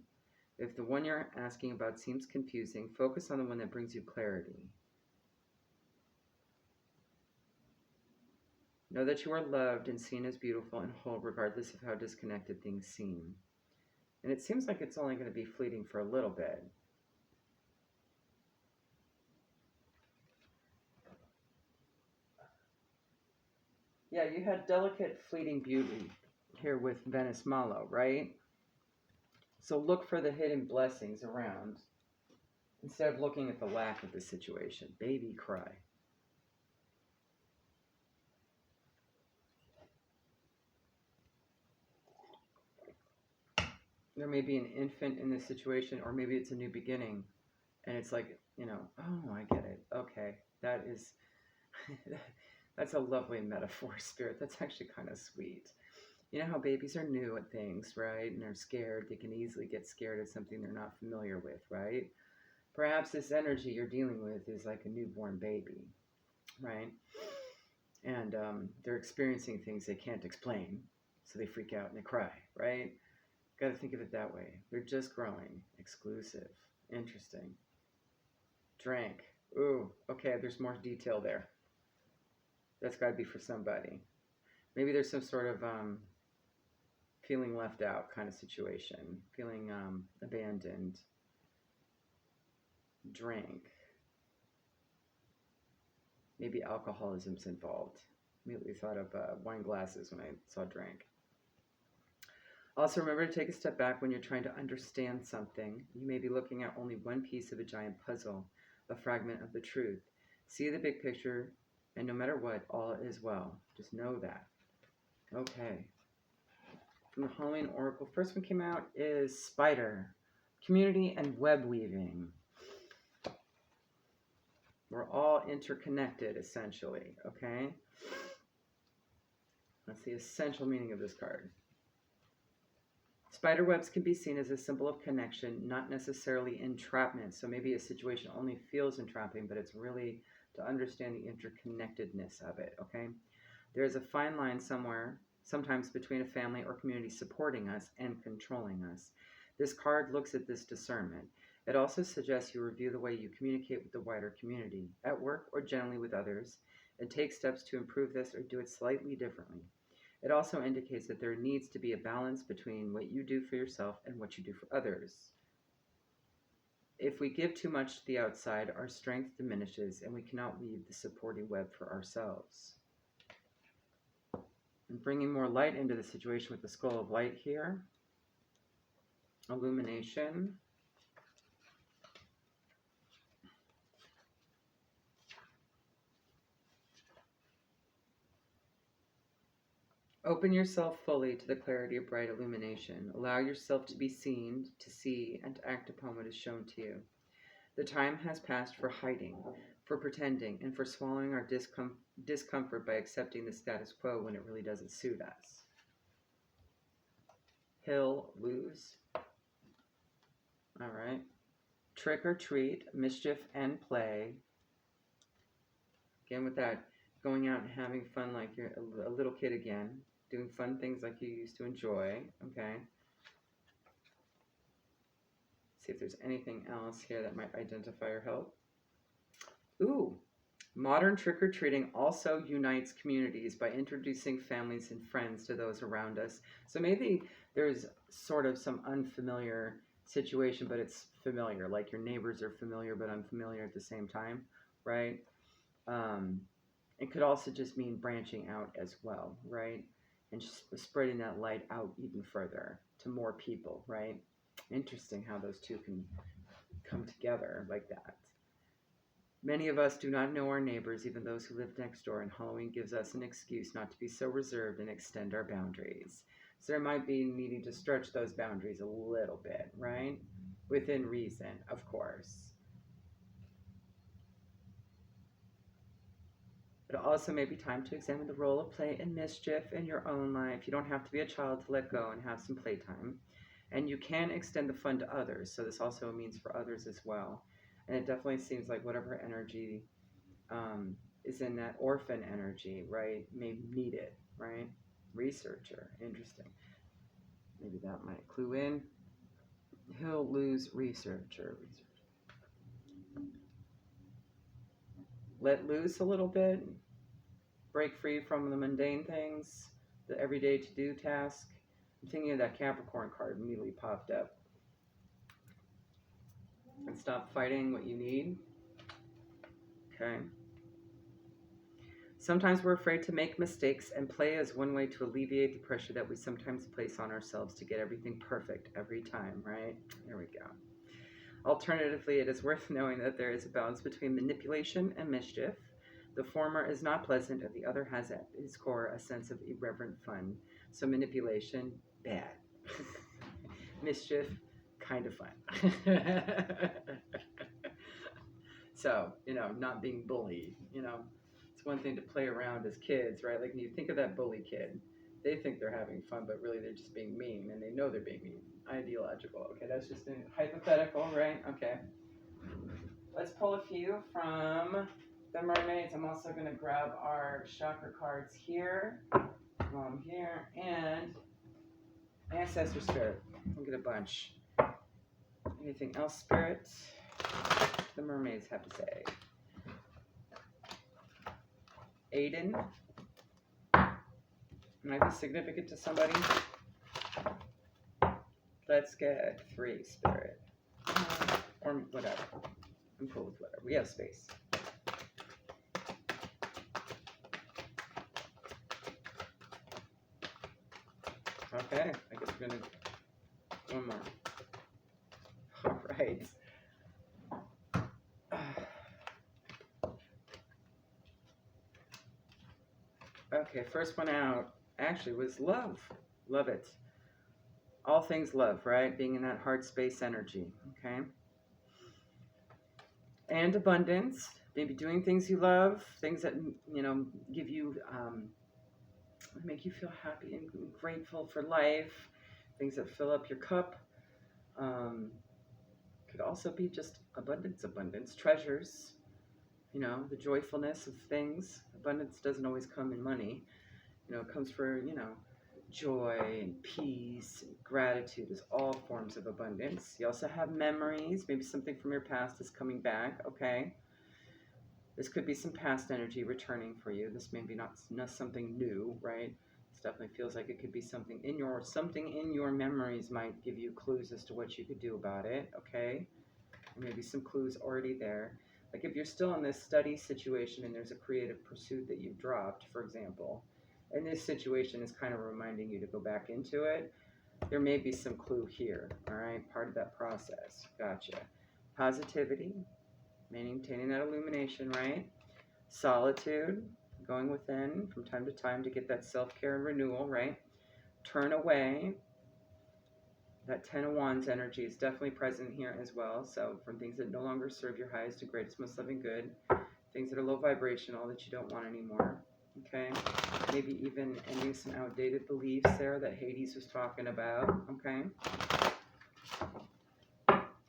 If the one you're asking about seems confusing, focus on the one that brings you clarity. Know that you are loved and seen as beautiful and whole, regardless of how disconnected things seem. And it seems like it's only going to be fleeting for a little bit. Yeah, you had delicate, fleeting beauty here with Venice Malo, right? So look for the hidden blessings around instead of looking at the lack of the situation. Baby cry. There may be an infant in this situation, or maybe it's a new beginning. And it's like, oh, I get it. Okay, that is, that's a lovely metaphor, Spirit. That's actually kind of sweet. You know how babies are new at things, right? And they're scared. They can easily get scared at something they're not familiar with, right? Perhaps this energy you're dealing with is like a newborn baby, right? And they're experiencing things they can't explain, so they freak out and they cry, right? Got to think of it that way. They're just growing. Exclusive. Interesting. Drank. Ooh, okay, there's more detail there. That's got to be for somebody. Maybe there's some sort of feeling left out kind of situation. Feeling abandoned. Drank. Maybe alcoholism's involved. Immediately thought of wine glasses when I saw drank. Also, remember to take a step back when you're trying to understand something. You may be looking at only one piece of a giant puzzle, a fragment of the truth. See the big picture, and no matter what, all is well. Just know that. Okay. From the Halloween Oracle, first one came out is Spider, Community and Web Weaving. We're all interconnected, essentially, okay? That's the essential meaning of this card. Spider webs can be seen as a symbol of connection, not necessarily entrapment. So maybe a situation only feels entrapping, but it's really to understand the interconnectedness of it, okay? There's a fine line somewhere, sometimes between a family or community supporting us and controlling us. This card looks at this discernment. It also suggests you review the way you communicate with the wider community, at work or generally with others, and take steps to improve this or do it slightly differently. It also indicates that there needs to be a balance between what you do for yourself and what you do for others. If we give too much to the outside, our strength diminishes and we cannot weave the supporting web for ourselves. And bringing more light into the situation with the skull of light here. Illumination. Open yourself fully to the clarity of bright illumination. Allow yourself to be seen, to see, and to act upon what is shown to you. The time has passed for hiding, for pretending, and for swallowing our discomfort by accepting the status quo when it really doesn't suit us. Heal, lose. All right. Trick or treat, mischief and play. Again, with that, going out and having fun like you're a little kid again. Doing fun things like you used to enjoy, okay? See if there's anything else here that might identify or help. Ooh, Modern trick-or-treating also unites communities by introducing families and friends to those around us. So maybe there's sort of some unfamiliar situation, but it's familiar. Like your neighbors are familiar but unfamiliar at the same time, right? Um, it could also just mean branching out as well, right? And just spreading that light out even further to more people, right? Interesting how those two can come together like that. Many of us do not know our neighbors, even those who live next door, and Halloween gives us an excuse not to be so reserved and extend our boundaries. So there might be needing to stretch those boundaries a little bit, right? Within reason, of course. It also may be time to examine the role of play and mischief in your own life. You don't have to be a child to let go and have some playtime. And you can extend the fun to others. So this also means for others as well. And it definitely seems like whatever energy is in that orphan energy, right, may need it, right? Researcher, interesting. Maybe that might clue in. He'll lose researcher. Let loose a little bit. Break free from the mundane things, the everyday to-do task. I'm thinking of that Capricorn card immediately popped up. And stop fighting what you need. Okay. Sometimes we're afraid to make mistakes, and play is one way to alleviate the pressure that we sometimes place on ourselves to get everything perfect every time, right? There we go. Alternatively, it is worth knowing that there is a balance between manipulation and mischief. The former is not pleasant, and the other has at its core a sense of irreverent fun. So manipulation, bad. Mischief, kind of fun. So, not being bullied, It's one thing to play around as kids, right? Like when you think of that bully kid, they think they're having fun, but really they're just being mean, and they know they're being mean. Ideological. Okay, that's just a hypothetical, right? Okay. Let's pull a few from the mermaids. I'm also going to grab our chakra cards here, here, and ancestor spirit. I'll get a bunch. Anything else, spirit? The mermaids have to say. Aiden. Might be significant to somebody. Let's get 3, spirit. Or whatever. I'm cool with whatever. We have space. Okay, I guess we're going to... One more. All right. Okay, first one out actually was love. Love it. All things love, right? Being in that heart space energy, okay? And abundance. Maybe doing things you love, things that, give you, make you feel happy and grateful for life, things that fill up your cup. Could also be just abundance, treasures, the joyfulness of things. Abundance doesn't always come in money. It comes for, joy and peace and gratitude is all forms of abundance. You also have memories. Maybe something from your past is coming back, okay? This could be some past energy returning for you. This may be not something new, right? This definitely feels like it could be something in your memories might give you clues as to what you could do about it, okay? Maybe some clues already there. Like if you're still in this study situation and there's a creative pursuit that you've dropped, for example, and this situation is kind of reminding you to go back into it, there may be some clue here, all right? Part of that process. Gotcha. Positivity, maintaining that illumination, right? Solitude, going within from time to time to get that self-care and renewal, right? Turn away. That 10 of Wands energy is definitely present here as well. So from things that no longer serve your highest and greatest, most loving good, things that are low vibrational that you don't want anymore, okay? Maybe even ending some outdated beliefs there that Hades was talking about, okay?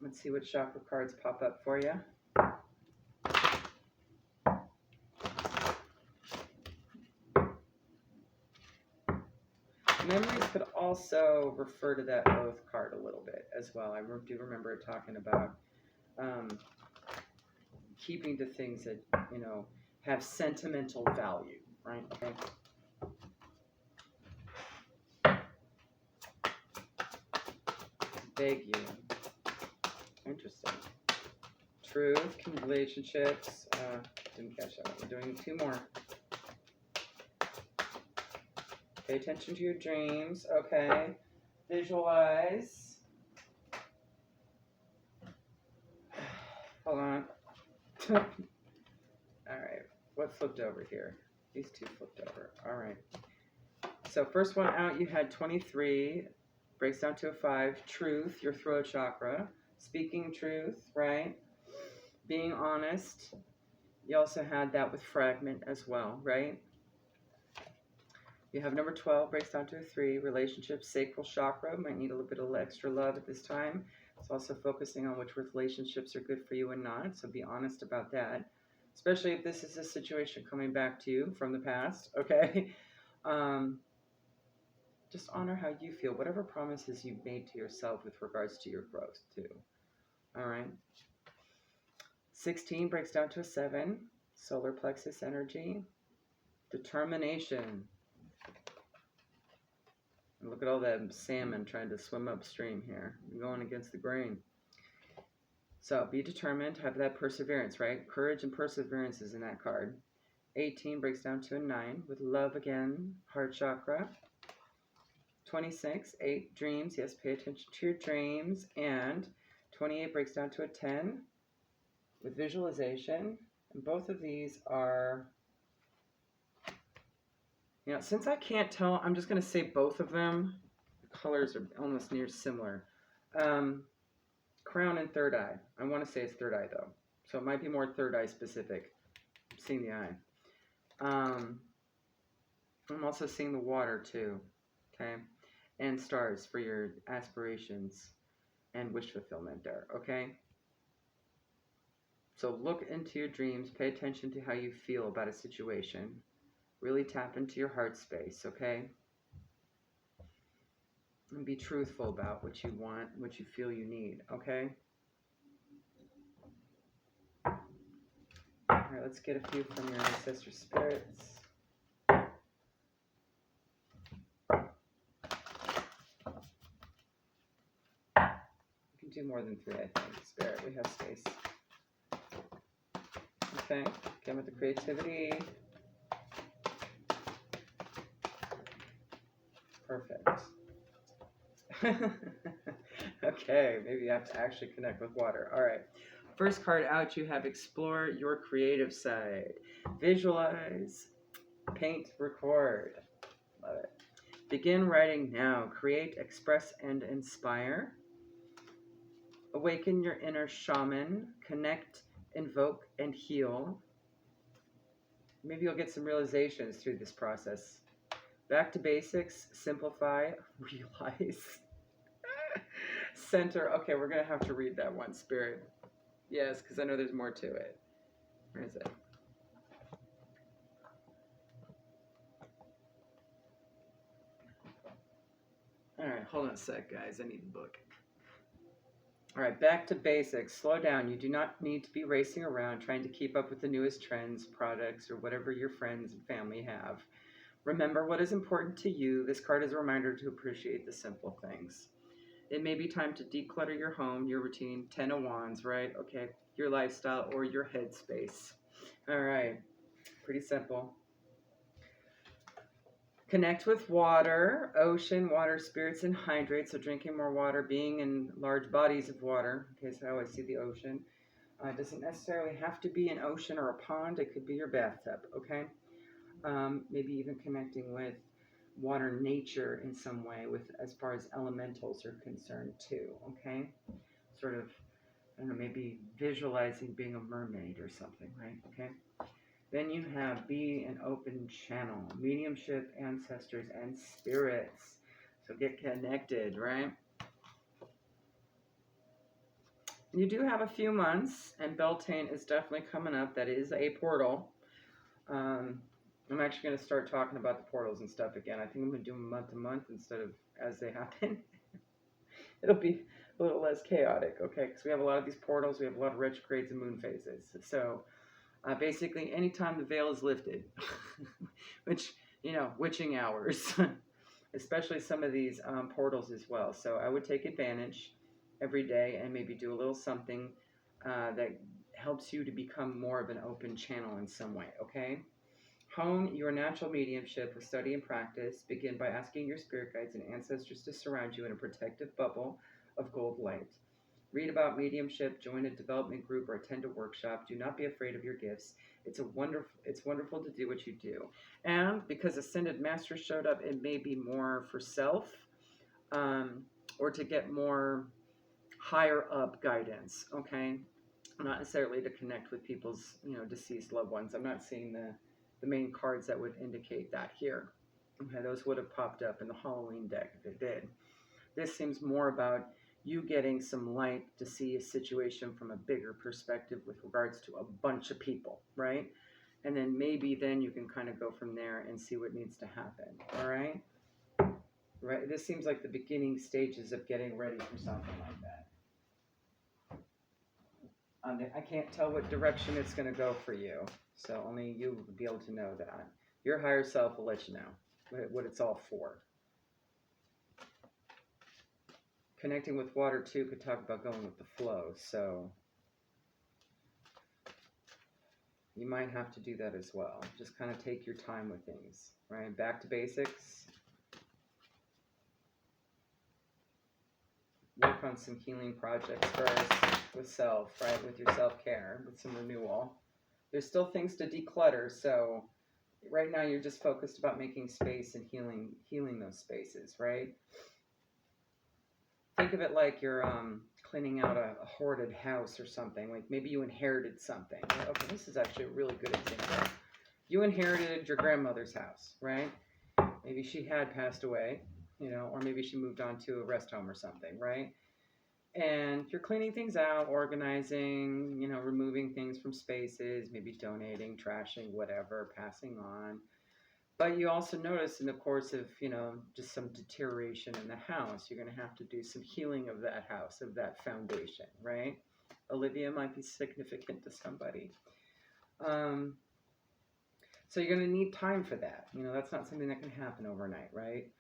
Let's see what chakra cards pop up for you. Memories could also refer to that oath card a little bit as well. I do remember it talking about keeping to things that, have sentimental value, right? Okay. Beg you. Interesting. Truth, relationships. Didn't catch that one. We're doing 2 more. Pay attention to your dreams. Okay. Visualize. Hold on. All right. What flipped over here? These 2 flipped over. All right. So first one out, you had 23. Breaks down to a 5. Truth, your throat chakra. Speaking truth, right? Being honest. You also had that with fragment as well, right? You have number 12, breaks down to a 3. Relationships, sacral chakra. Might need a little bit of extra love at this time. It's also focusing on which relationships are good for you and not. So be honest about that. Especially if this is a situation coming back to you from the past, okay? Just honor how you feel. Whatever promises you've made to yourself with regards to your growth, too. All right? 16 breaks down to a 7. Solar plexus energy. Determination. And look at all that salmon trying to swim upstream here. You're going against the grain. So be determined. Have that perseverance, right? Courage and perseverance is in that card. 18 breaks down to a 9 with love again. Heart chakra. 26, 8, dreams. Yes, pay attention to your dreams. And 28 breaks down to a 10 with visualization. And both of these are, you know, since I can't tell, I'm just going to say both of them. The colors are almost near similar. Crown and third eye. I want to say it's third eye, though. So it might be more third eye specific. I'm seeing the eye. I'm also seeing the water, too. Okay? And stars for your aspirations and wish fulfillment there, okay? So look into your dreams, pay attention to how you feel about a situation. Really tap into your heart space, okay? And be truthful about what you want, what you feel you need, okay? All right, let's get a few from your ancestor spirits. Do more than 3, I think. Spirit, we have space. Okay, again with the creativity. Perfect. Okay, maybe you have to actually connect with water. All right. First card out, you have explore your creative side. Visualize, paint, record. Love it. Begin writing now. Create, express, and inspire. Awaken your inner shaman. Connect, invoke, and heal. Maybe you'll get some realizations through this process. Back to basics. Simplify. Realize. Center. Okay, we're going to have to read that one, Spirit. Yes, because I know there's more to it. Where is it? All right, hold on a sec, guys. I need the book. All right, back to basics. Slow down. You do not need to be racing around trying to keep up with the newest trends, products, or whatever your friends and family have. Remember what is important to you. This card is a reminder to appreciate the simple things. It may be time to declutter your home, your routine, 10 of Wands, right? Okay, your lifestyle or your headspace. All right, pretty simple. Connect with water, ocean, water spirits, and hydrate. So drinking more water, being in large bodies of water. Okay, so I always see the ocean. It doesn't necessarily have to be an ocean or a pond. It could be your bathtub, okay? Maybe even connecting with water nature in some way with as far as elementals are concerned too, okay? Sort of, I don't know, maybe visualizing being a mermaid or something, right? Okay. Then you have be an open channel, mediumship, ancestors, and spirits. So get connected, right? You do have a few months, and Beltane is definitely coming up. That is a portal. I'm actually going to start talking about the portals and stuff again. I think I'm going to do them month to month instead of as they happen. It'll be a little less chaotic, okay? Because we have a lot of these portals. We have a lot of retrogrades and moon phases. So Basically, anytime the veil is lifted, which, witching hours, especially some of these portals as well. So I would take advantage every day and maybe do a little something that helps you to become more of an open channel in some way, okay? Hone your natural mediumship with study and practice. Begin by asking your spirit guides and ancestors to surround you in a protective bubble of gold light. Read about mediumship, join a development group, or attend a workshop. Do not be afraid of your gifts. It's wonderful to do what you do. And because Ascended Master showed up, it may be more for self, or to get more higher up guidance, okay? Not necessarily to connect with people's, deceased loved ones. I'm not seeing the main cards that would indicate that here. Okay, those would have popped up in the Halloween deck if it did. This seems more about you getting some light to see a situation from a bigger perspective with regards to a bunch of people, right? And then maybe then you can kind of go from there and see what needs to happen, all right? Right, this seems like the beginning stages of getting ready for something like that. I can't tell what direction it's going to go for you, so only you will be able to know that. Your higher self will let you know what it's all for. Connecting with water, too, could talk about going with the flow, so you might have to do that as well. Just kind of take your time with things, right? Back to basics. Work on some healing projects first with self, right? With your self-care, with some renewal. There's still things to declutter, so right now you're just focused about making space and healing those spaces, right? Think of it like you're cleaning out a hoarded house or something. Like maybe you inherited something. Okay, this is actually a really good example. You inherited your grandmother's house, right? Maybe she had passed away, or maybe she moved on to a rest home or something, right? And you're cleaning things out, organizing, removing things from spaces, maybe donating, trashing, whatever, passing on. But you also notice in the course of, just some deterioration in the house, you're going to have to do some healing of that house, of that foundation, right? Olivia might be significant to somebody. So you're going to need time for that. That's not something that can happen overnight, right?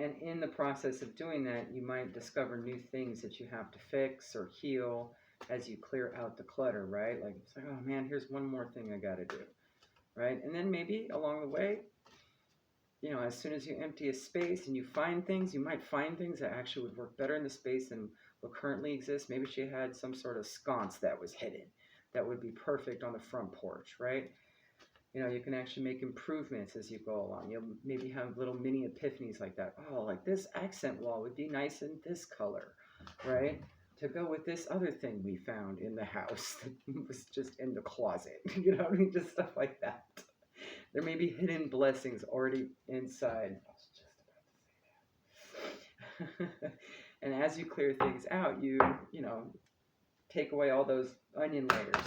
And in the process of doing that, you might discover new things that you have to fix or heal as you clear out the clutter, right? Like, it's like, oh man, here's one more thing I got to do, right? And then maybe along the way, as soon as you empty a space and you find things, you might find things that actually would work better in the space than what currently exists. Maybe she had some sort of sconce that was hidden that would be perfect on the front porch, right? You can actually make improvements as you go along. You'll maybe have little mini epiphanies like that. Oh, like this accent wall would be nice in this color, right? To go with this other thing we found in the house that was just in the closet. Just stuff like that. There may be hidden blessings already inside. I was just about to say that. And as you clear things out, you take away all those onion layers.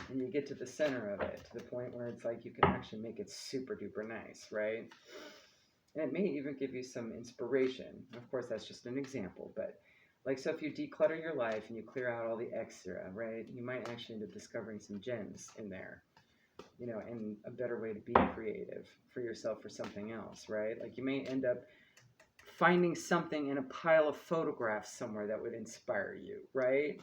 And you get to the center of it, to the point where it's like you can actually make it super duper nice, right? And it may even give you some inspiration. Of course, that's just an example, but so if you declutter your life and you clear out all the extra, right, you might actually end up discovering some gems in there, and a better way to be creative for yourself for something else, right? Like you may end up finding something in a pile of photographs somewhere that would inspire you, right?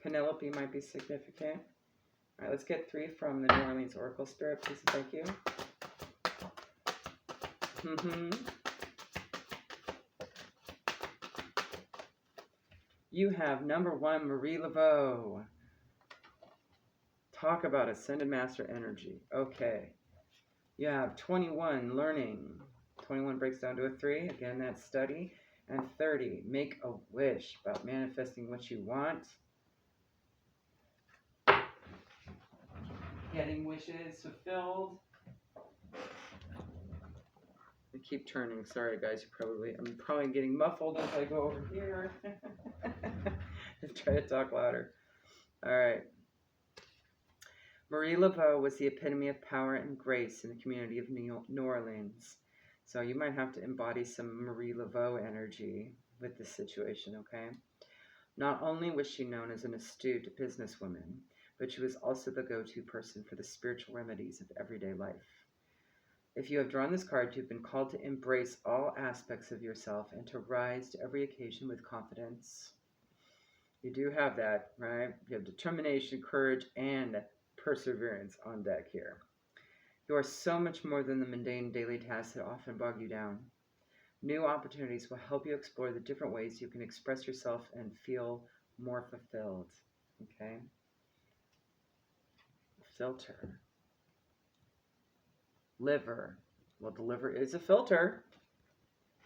Penelope might be significant. All right, let's get 3 from the New Orleans Oracle Spirit, please. Thank you. You have number 1, Marie Laveau. Talk about Ascended Master energy. Okay. You have 21, learning. 21 breaks down to a 3. Again, that's study. And 30, make a wish about manifesting what you want. Getting wishes fulfilled. I keep turning. Sorry, guys. I'm probably getting muffled as I go over here. Try to talk louder. All right. Marie Laveau was the epitome of power and grace in the community of New Orleans. So you might have to embody some Marie Laveau energy with this situation, okay? Not only was she known as an astute businesswoman, but she was also the go-to person for the spiritual remedies of everyday life. If you have drawn this card, you've been called to embrace all aspects of yourself and to rise to every occasion with confidence. You do have that, right? You have determination, courage, and perseverance on deck here. You are so much more than the mundane daily tasks that often bog you down. New opportunities will help you explore the different ways you can express yourself and feel more fulfilled. Okay? Filter. Liver. Well, the liver is a filter.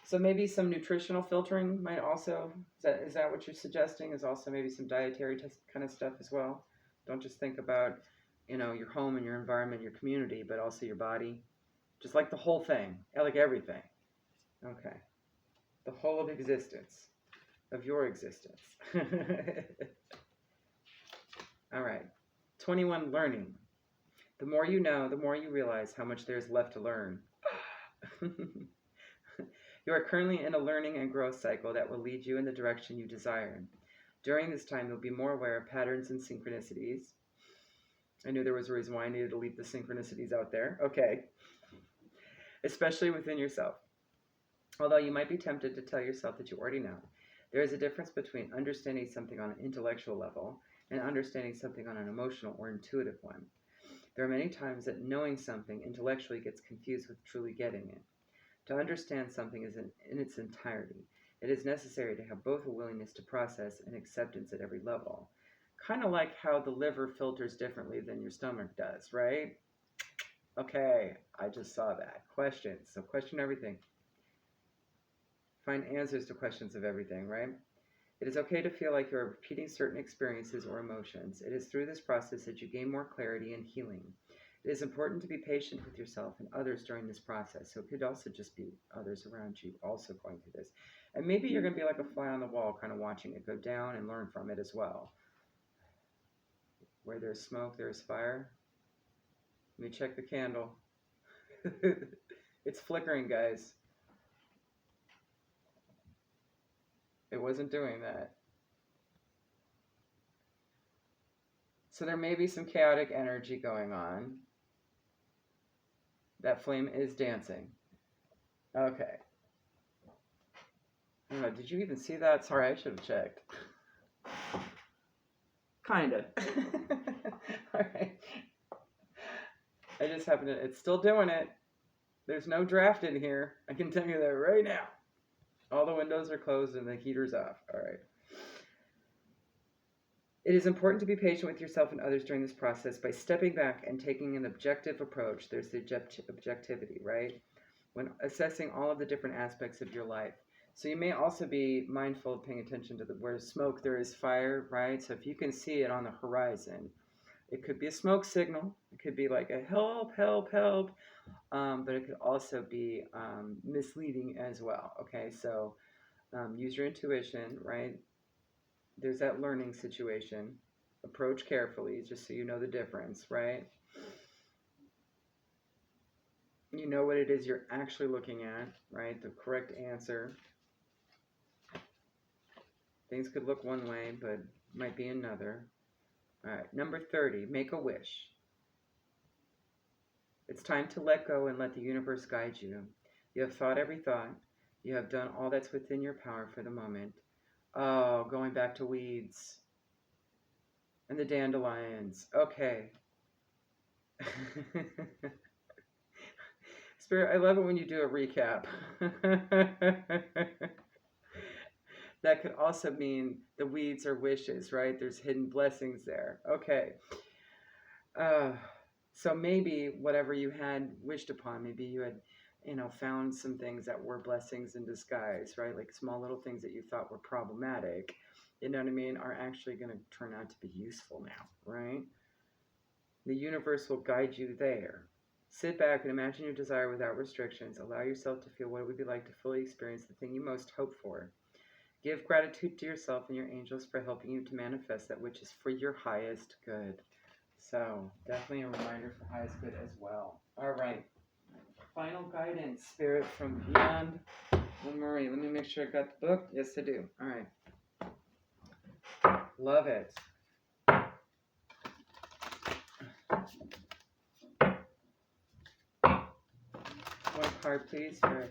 So maybe some nutritional filtering might also, is that what you're suggesting? Is also maybe some dietary kind of stuff as well? Don't just think about, your home and your environment, your community, but also your body. Just like the whole thing, like everything. Okay. The whole of existence, of your existence. All right. 21, learning. The more you know, the more you realize how much there's left to learn. You are currently in a learning and growth cycle that will lead you in the direction you desire. During this time, you'll be more aware of patterns and synchronicities. I knew there was a reason why I needed to leave the synchronicities out there. Okay. Especially within yourself. Although you might be tempted to tell yourself that you already know, there is a difference between understanding something on an intellectual level and understanding something on an emotional or intuitive one. There are many times that knowing something intellectually gets confused with truly getting it. To understand something in its entirety, it is necessary to have both a willingness to process and acceptance at every level. Kind of like how the liver filters differently than your stomach does, right? Okay, I just saw that. Questions. So question everything. Find answers to questions of everything, right? It is okay to feel like you are repeating certain experiences or emotions. It is through this process that you gain more clarity and healing. It is important to be patient with yourself and others during this process. So it could also just be others around you also going through this. And maybe you're going to be like a fly on the wall, kind of watching it go down and learn from it as well. Where there's smoke, there's fire. Let me check the candle. It's flickering, guys. It wasn't doing that. So there may be some chaotic energy going on. That flame is dancing. Okay. I don't know, did you even see that? Sorry, I should have checked. Kinda. Alright. I just happened to, it's still doing it. There's no draft in here. I can tell you that right now. All the windows are closed and the heater's off. Alright. It is important to be patient with yourself and others during this process by stepping back and taking an objective approach. There's the objectivity, right? When assessing all of the different aspects of your life. So you may also be mindful of paying attention to where smoke, there is fire, right? So if you can see it on the horizon, it could be a smoke signal. It could be like a help, help, help. But it could also be misleading as well. Okay, so use your intuition, right? There's that learning situation. Approach carefully, just so you know the difference, right? You know what it is you're actually looking at, right? The correct answer. Things could look one way, but might be another. All right, number 30, make a wish. It's time to let go and let the universe guide you. You have thought every thought. You have done all that's within your power for the moment. Oh, going back to weeds. And the dandelions. Okay. Spirit, I love it when you do a recap. That could also mean the weeds are wishes, right? There's hidden blessings there. Okay. So maybe whatever you had wished upon, maybe you had, found some things that were blessings in disguise, right? Like small little things that you thought were problematic, you know what I mean, are actually going to turn out to be useful now, right? The universe will guide you there. Sit back and imagine your desire without restrictions. Allow yourself to feel what it would be like to fully experience the thing you most hope for. Give gratitude to yourself and your angels for helping you to manifest that which is for your highest good. So, definitely a reminder for highest good as well. All right. Final guidance, Spirit from Beyond. Marie, let me make sure I got the book. Yes, I do. All right. Love it. One card, please, for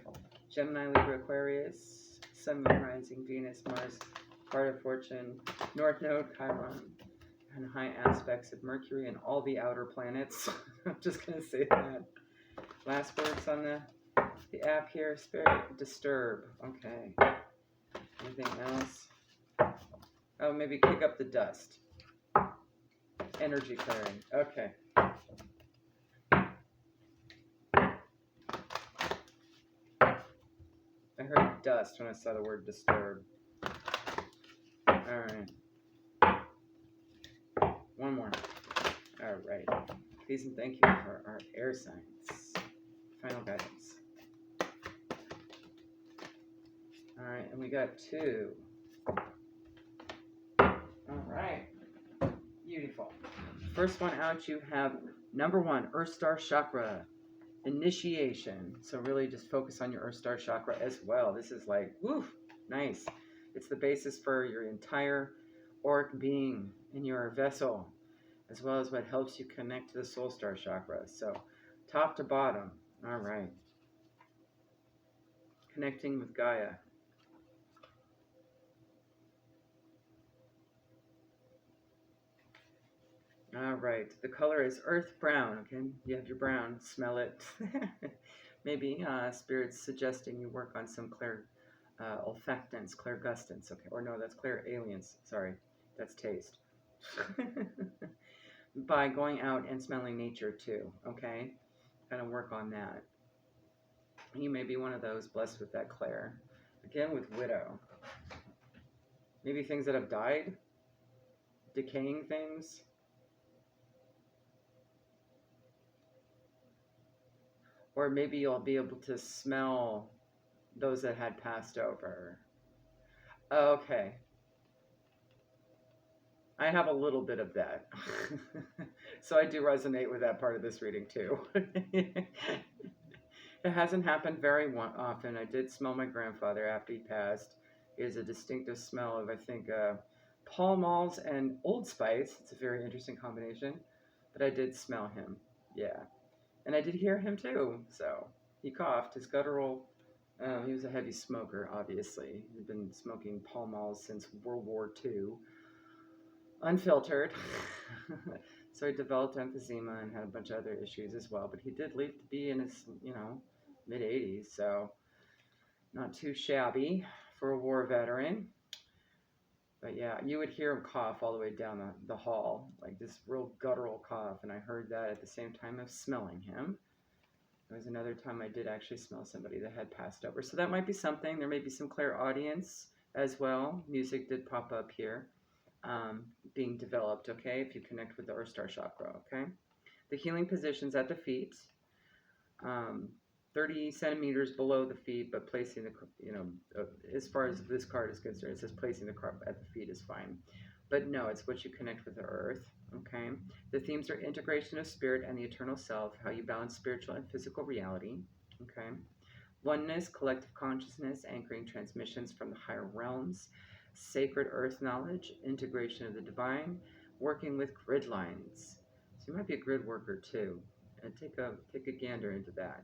Gemini, Libra, Aquarius, Sun, Moon, Rising, Venus, Mars, Heart of Fortune, North Node, Chiron, and high aspects of Mercury and all the outer planets. I'm just going to say that. Last words on the app here. Spirit, disturb. Okay. Anything else? Oh, maybe kick up the dust. Energy clearing. Okay. I heard dust when I saw the word disturb. All right. One more. All right. Please and thank you for our air signs. Final guidance. All right, and we got 2. All right. Beautiful. First one out, you have number 1, Earth Star Chakra. Initiation. So really just focus on your Earth Star Chakra as well. This is like, woo, nice. It's the basis for your entire auric being in your vessel, as well as what helps you connect to the Soul Star Chakra. So top to bottom. All right. Connecting with Gaia. All right. The color is earth brown. Okay. You have your brown. Smell it. Maybe Spirit's suggesting you work on some Clair olfactants, Clair gustants. Okay. Or no, that's Clair aliens. Sorry. That's taste. By going out and smelling nature too. Okay. Kind of work on that. You may be one of those blessed with that Clair. Again with widow. Maybe things that have died. Decaying things. Or maybe you'll be able to smell those that had passed over. Okay. I have a little bit of that. So I do resonate with that part of this reading too. It hasn't happened very often. I did smell my grandfather after he passed. It is a distinctive smell of, I think, Pall Malls and Old Spice. It's a very interesting combination. But I did smell him. Yeah. And I did hear him too, so he coughed. His guttural, he was a heavy smoker, obviously. He'd been smoking Pall Malls since World War II, unfiltered. So he developed emphysema and had a bunch of other issues as well. But he did live to be in his, mid-80s, so not too shabby for a war veteran. But yeah, you would hear him cough all the way down the hall, like this real guttural cough, and I heard that at the same time of smelling him. There was another time I did actually smell somebody that had passed over. So that might be something. There may be some clairaudience as well. Music did pop up here, being developed, okay, if you connect with the Earth Star Chakra, okay? The healing position's at the feet. 30 centimeters below the feet, but placing the, as far as this card is concerned, it says placing the card at the feet is fine. But no, it's what you connect with the earth, okay? The themes are integration of spirit and the eternal self, how you balance spiritual and physical reality, okay? Oneness, collective consciousness, anchoring transmissions from the higher realms, sacred earth knowledge, integration of the divine, working with grid lines. So you might be a grid worker too. And take a gander into that.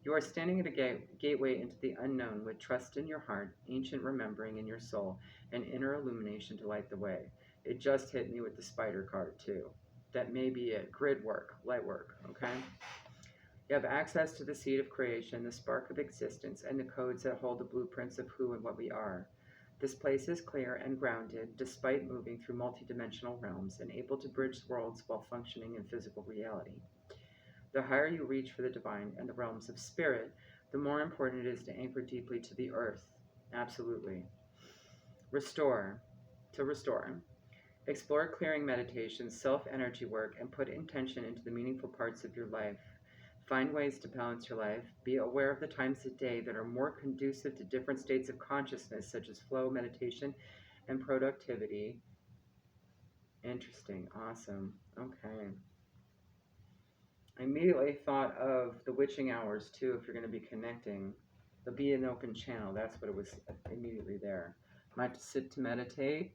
You are standing at a gateway into the unknown with trust in your heart, ancient remembering in your soul, and inner illumination to light the way. It just hit me with the spider card too. That may be it. Grid work, light work, okay? You have access to the seed of creation, the spark of existence, and the codes that hold the blueprints of who and what we are. This place is clear and grounded, despite moving through multidimensional realms and able to bridge worlds while functioning in physical reality. The higher you reach for the divine and the realms of spirit, the more important it is to anchor deeply to the earth. Absolutely. Restore. To restore. Explore clearing meditation, self-energy work, and put intention into the meaningful parts of your life. Find ways to balance your life. Be aware of the times of day that are more conducive to different states of consciousness, such as flow, meditation, and productivity. Interesting. Awesome. Okay. I immediately thought of the witching hours too. If you're going to be connecting, there'll be an open channel. That's what it was immediately there. Might sit to meditate,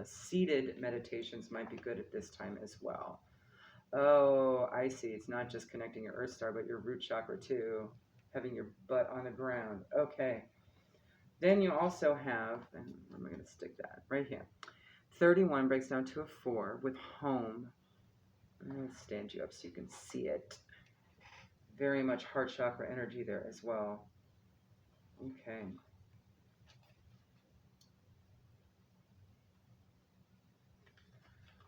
Seated meditations might be good at this time as well. Oh, I see. It's not just connecting your Earth Star, but your root chakra too. Having your butt on the ground. Okay. Then you also have, and where am I going to stick that? Right here. 31 breaks down to a 4 with home. I'm going to stand you up so you can see it. Very much heart chakra energy there as well. Okay.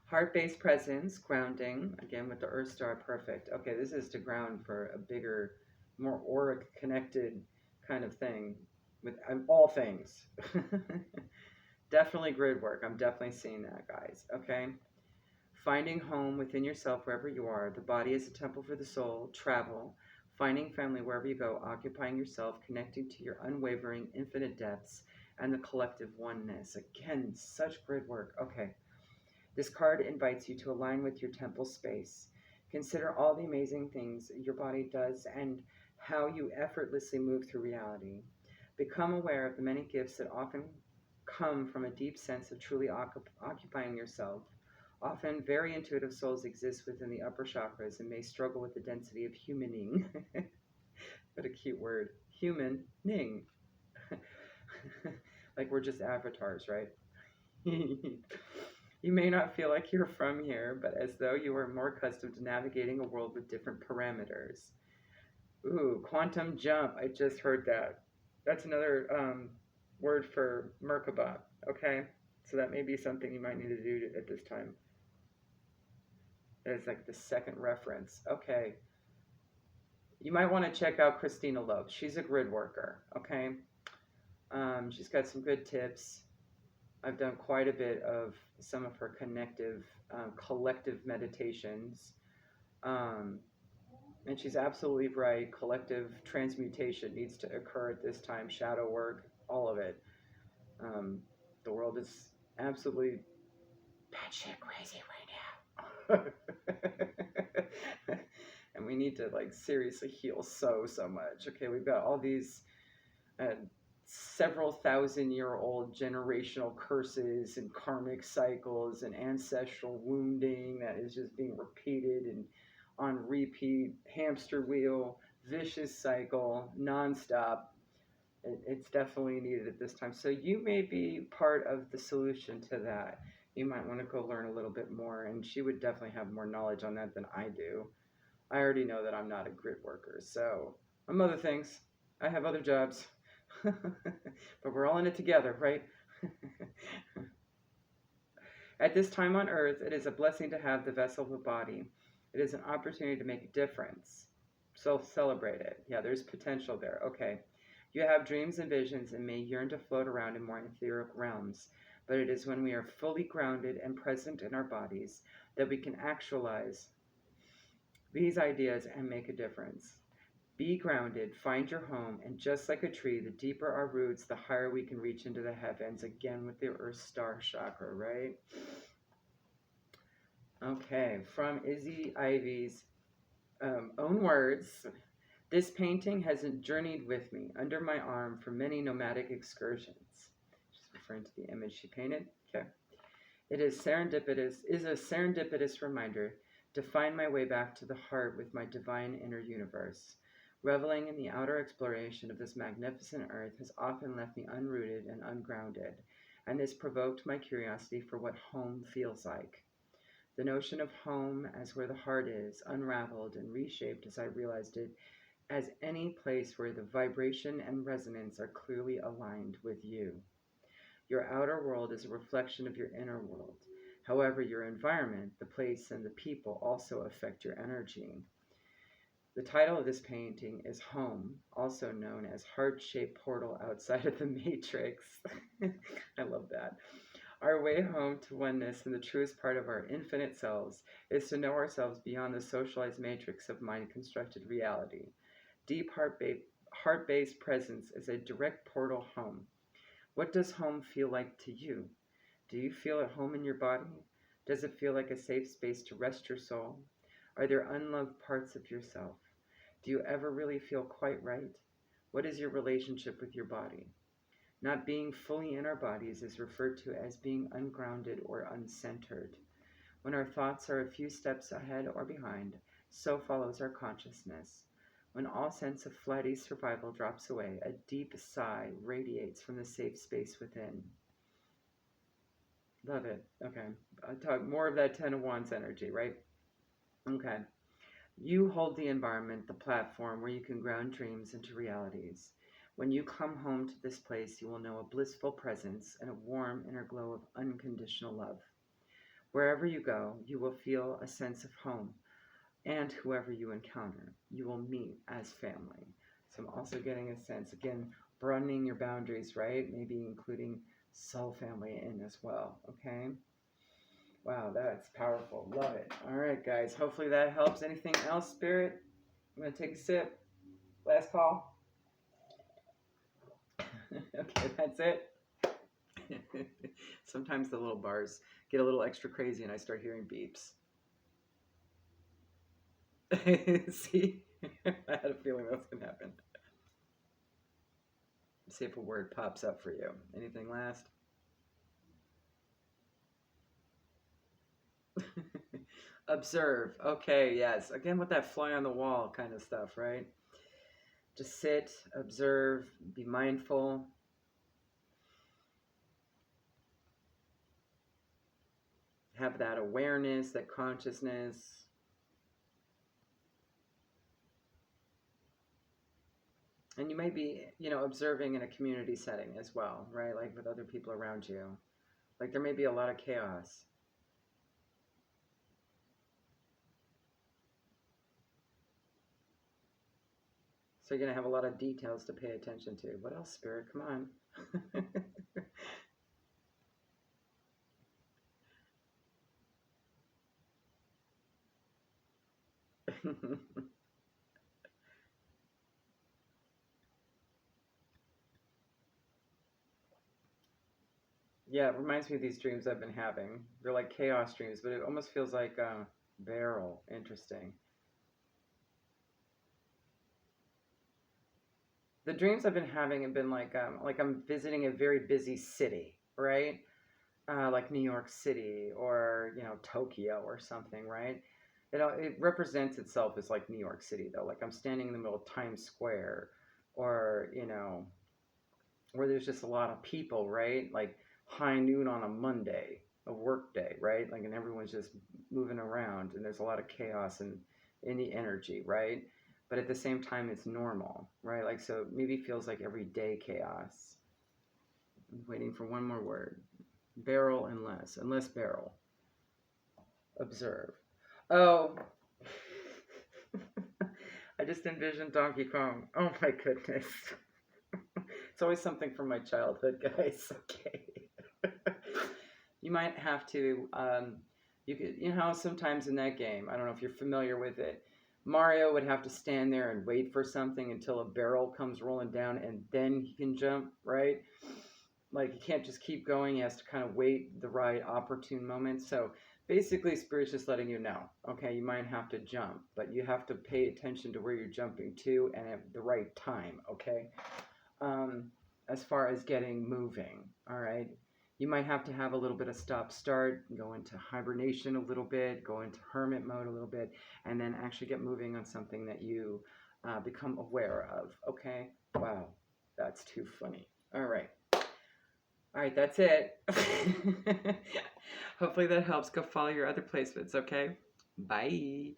Heart-based presence, grounding, again with the Earth Star, perfect. Okay, this is to ground for a bigger, more auric connected kind of thing with all things. Definitely grid work. I'm definitely seeing that, guys. Okay. Finding home within yourself wherever you are. The body is a temple for the soul. Travel. Finding family wherever you go. Occupying yourself. Connecting to your unwavering infinite depths and the collective oneness. Again, such grid work. Okay. This card invites you to align with your temple space. Consider all the amazing things your body does and how you effortlessly move through reality. Become aware of the many gifts that often come from a deep sense of truly occupying yourself. Often, very intuitive souls exist within the upper chakras and may struggle with the density of humaning. What a cute word. Humaning. Like we're just avatars, right? You may not feel like you're from here, but as though you are more accustomed to navigating a world with different parameters. Ooh, quantum jump. I just heard that. That's another word for Merkaba, okay? So that may be something you might need to do at this time. It's like the second reference. Okay. You might want to check out Christina Lopes. She's a grid worker, okay? She's got some good tips. I've done quite a bit of some of her collective meditations. And she's absolutely right. Collective transmutation needs to occur at this time. Shadow work, all of it. The world is absolutely batshit crazy right now. And we need to like seriously heal so much. Okay, we've got all these several thousand-year-old generational curses and karmic cycles and ancestral wounding that is just being repeated and on repeat, hamster wheel, vicious cycle, nonstop. It's definitely needed at this time. So you may be part of the solution to that. You might want to go learn a little bit more, and she would definitely have more knowledge on that than I do. I already know that I'm not a grid worker, so I'm other things. I have other jobs. But we're all in it together, right? At this time on earth, it is a blessing to have the vessel of a body. It is an opportunity to make a difference. So celebrate it. Yeah, there's potential there. Okay. You have dreams and visions and may yearn to float around in more etheric realms. But it is when we are fully grounded and present in our bodies that we can actualize these ideas and make a difference. Be grounded, find your home, and just like a tree, the deeper our roots, the higher we can reach into the heavens, again with the Earth Star chakra, right? Okay, from Izzy Ivy's own words, this painting has journeyed with me under my arm for many nomadic excursions. She's referring to the image she painted. Okay. It is a serendipitous reminder to find my way back to the heart with my divine inner universe. Reveling in the outer exploration of this magnificent earth has often left me unrooted and ungrounded, and this provoked my curiosity for what home feels like. The notion of home as where the heart is unraveled and reshaped as I realized it as any place where the vibration and resonance are clearly aligned with you. Your outer world is a reflection of your inner world. However, your environment, the place, and the people also affect your energy. The title of this painting is Home, also known as Heart-Shaped Portal Outside of the Matrix. I love that. Our way home to oneness and the truest part of our infinite selves is to know ourselves beyond the socialized matrix of mind-constructed reality. Deep heart-based presence is a direct portal home. What does home feel like to you? Do you feel at home in your body? Does it feel like a safe space to rest your soul? Are there unloved parts of yourself? Do you ever really feel quite right? What is your relationship with your body? Not being fully in our bodies is referred to as being ungrounded or uncentered. When our thoughts are a few steps ahead or behind, so follows our consciousness. When all sense of flighty survival drops away, a deep sigh radiates from the safe space within. Love it. Okay. I'll talk more of that Ten of Wands energy, right? Okay. You hold the environment, the platform where you can ground dreams into realities. When you come home to this place, you will know a blissful presence and a warm inner glow of unconditional love. Wherever you go, you will feel a sense of home, and whoever you encounter, you will meet as family. So I'm also getting a sense, again, broadening your boundaries, right? Maybe including soul family in as well, okay? Wow, that's powerful. Love it. All right, guys. Hopefully that helps. Anything else, Spirit? I'm going to take a sip. Last call. Okay, that's it. Sometimes the little bars get a little extra crazy and I start hearing beeps. See? I had a feeling that was going to happen. See if a word pops up for you. Anything last? Observe. Okay, yes. Again, with that fly on the wall kind of stuff, right? Just sit, observe, be mindful. Have that awareness, that consciousness. And you may be, observing in a community setting as well, right? Like with other people around you. Like there may be a lot of chaos. So you're going to have a lot of details to pay attention to. What else, Spirit? Come on. Yeah, it reminds me of these dreams I've been having. They're like chaos dreams, but it almost feels like a barrel. Interesting. The dreams I've been having have been like I'm visiting a very busy city, right? Like New York City or Tokyo or something, right? It represents itself as like New York City though. Like I'm standing in the middle of Times Square, or where there's just a lot of people, right? Like high noon on a Monday, a work day, right? Like and everyone's just moving around, and there's a lot of chaos and in the energy, right? But at the same time, it's normal, right? Like so, maybe it feels like everyday chaos. I'm waiting for one more word. Barrel and less barrel. Observe. Oh, I just envisioned Donkey Kong. Oh my goodness. It's always something from my childhood, guys. Okay. You might have to, sometimes in that game, I don't know if you're familiar with it, Mario would have to stand there and wait for something until a barrel comes rolling down and then he can jump, right? Like he can't just keep going. He has to kind of wait the right opportune moment. So basically, Spirit's just letting you know, okay, you might have to jump, but you have to pay attention to where you're jumping to and at the right time, okay? As far as getting moving, all right? You might have to have a little bit of stop-start, go into hibernation a little bit, go into hermit mode a little bit, and then actually get moving on something that you become aware of, okay? Wow, that's too funny. All right. All right, that's it. Hopefully that helps. Go follow your other placements, okay? Bye.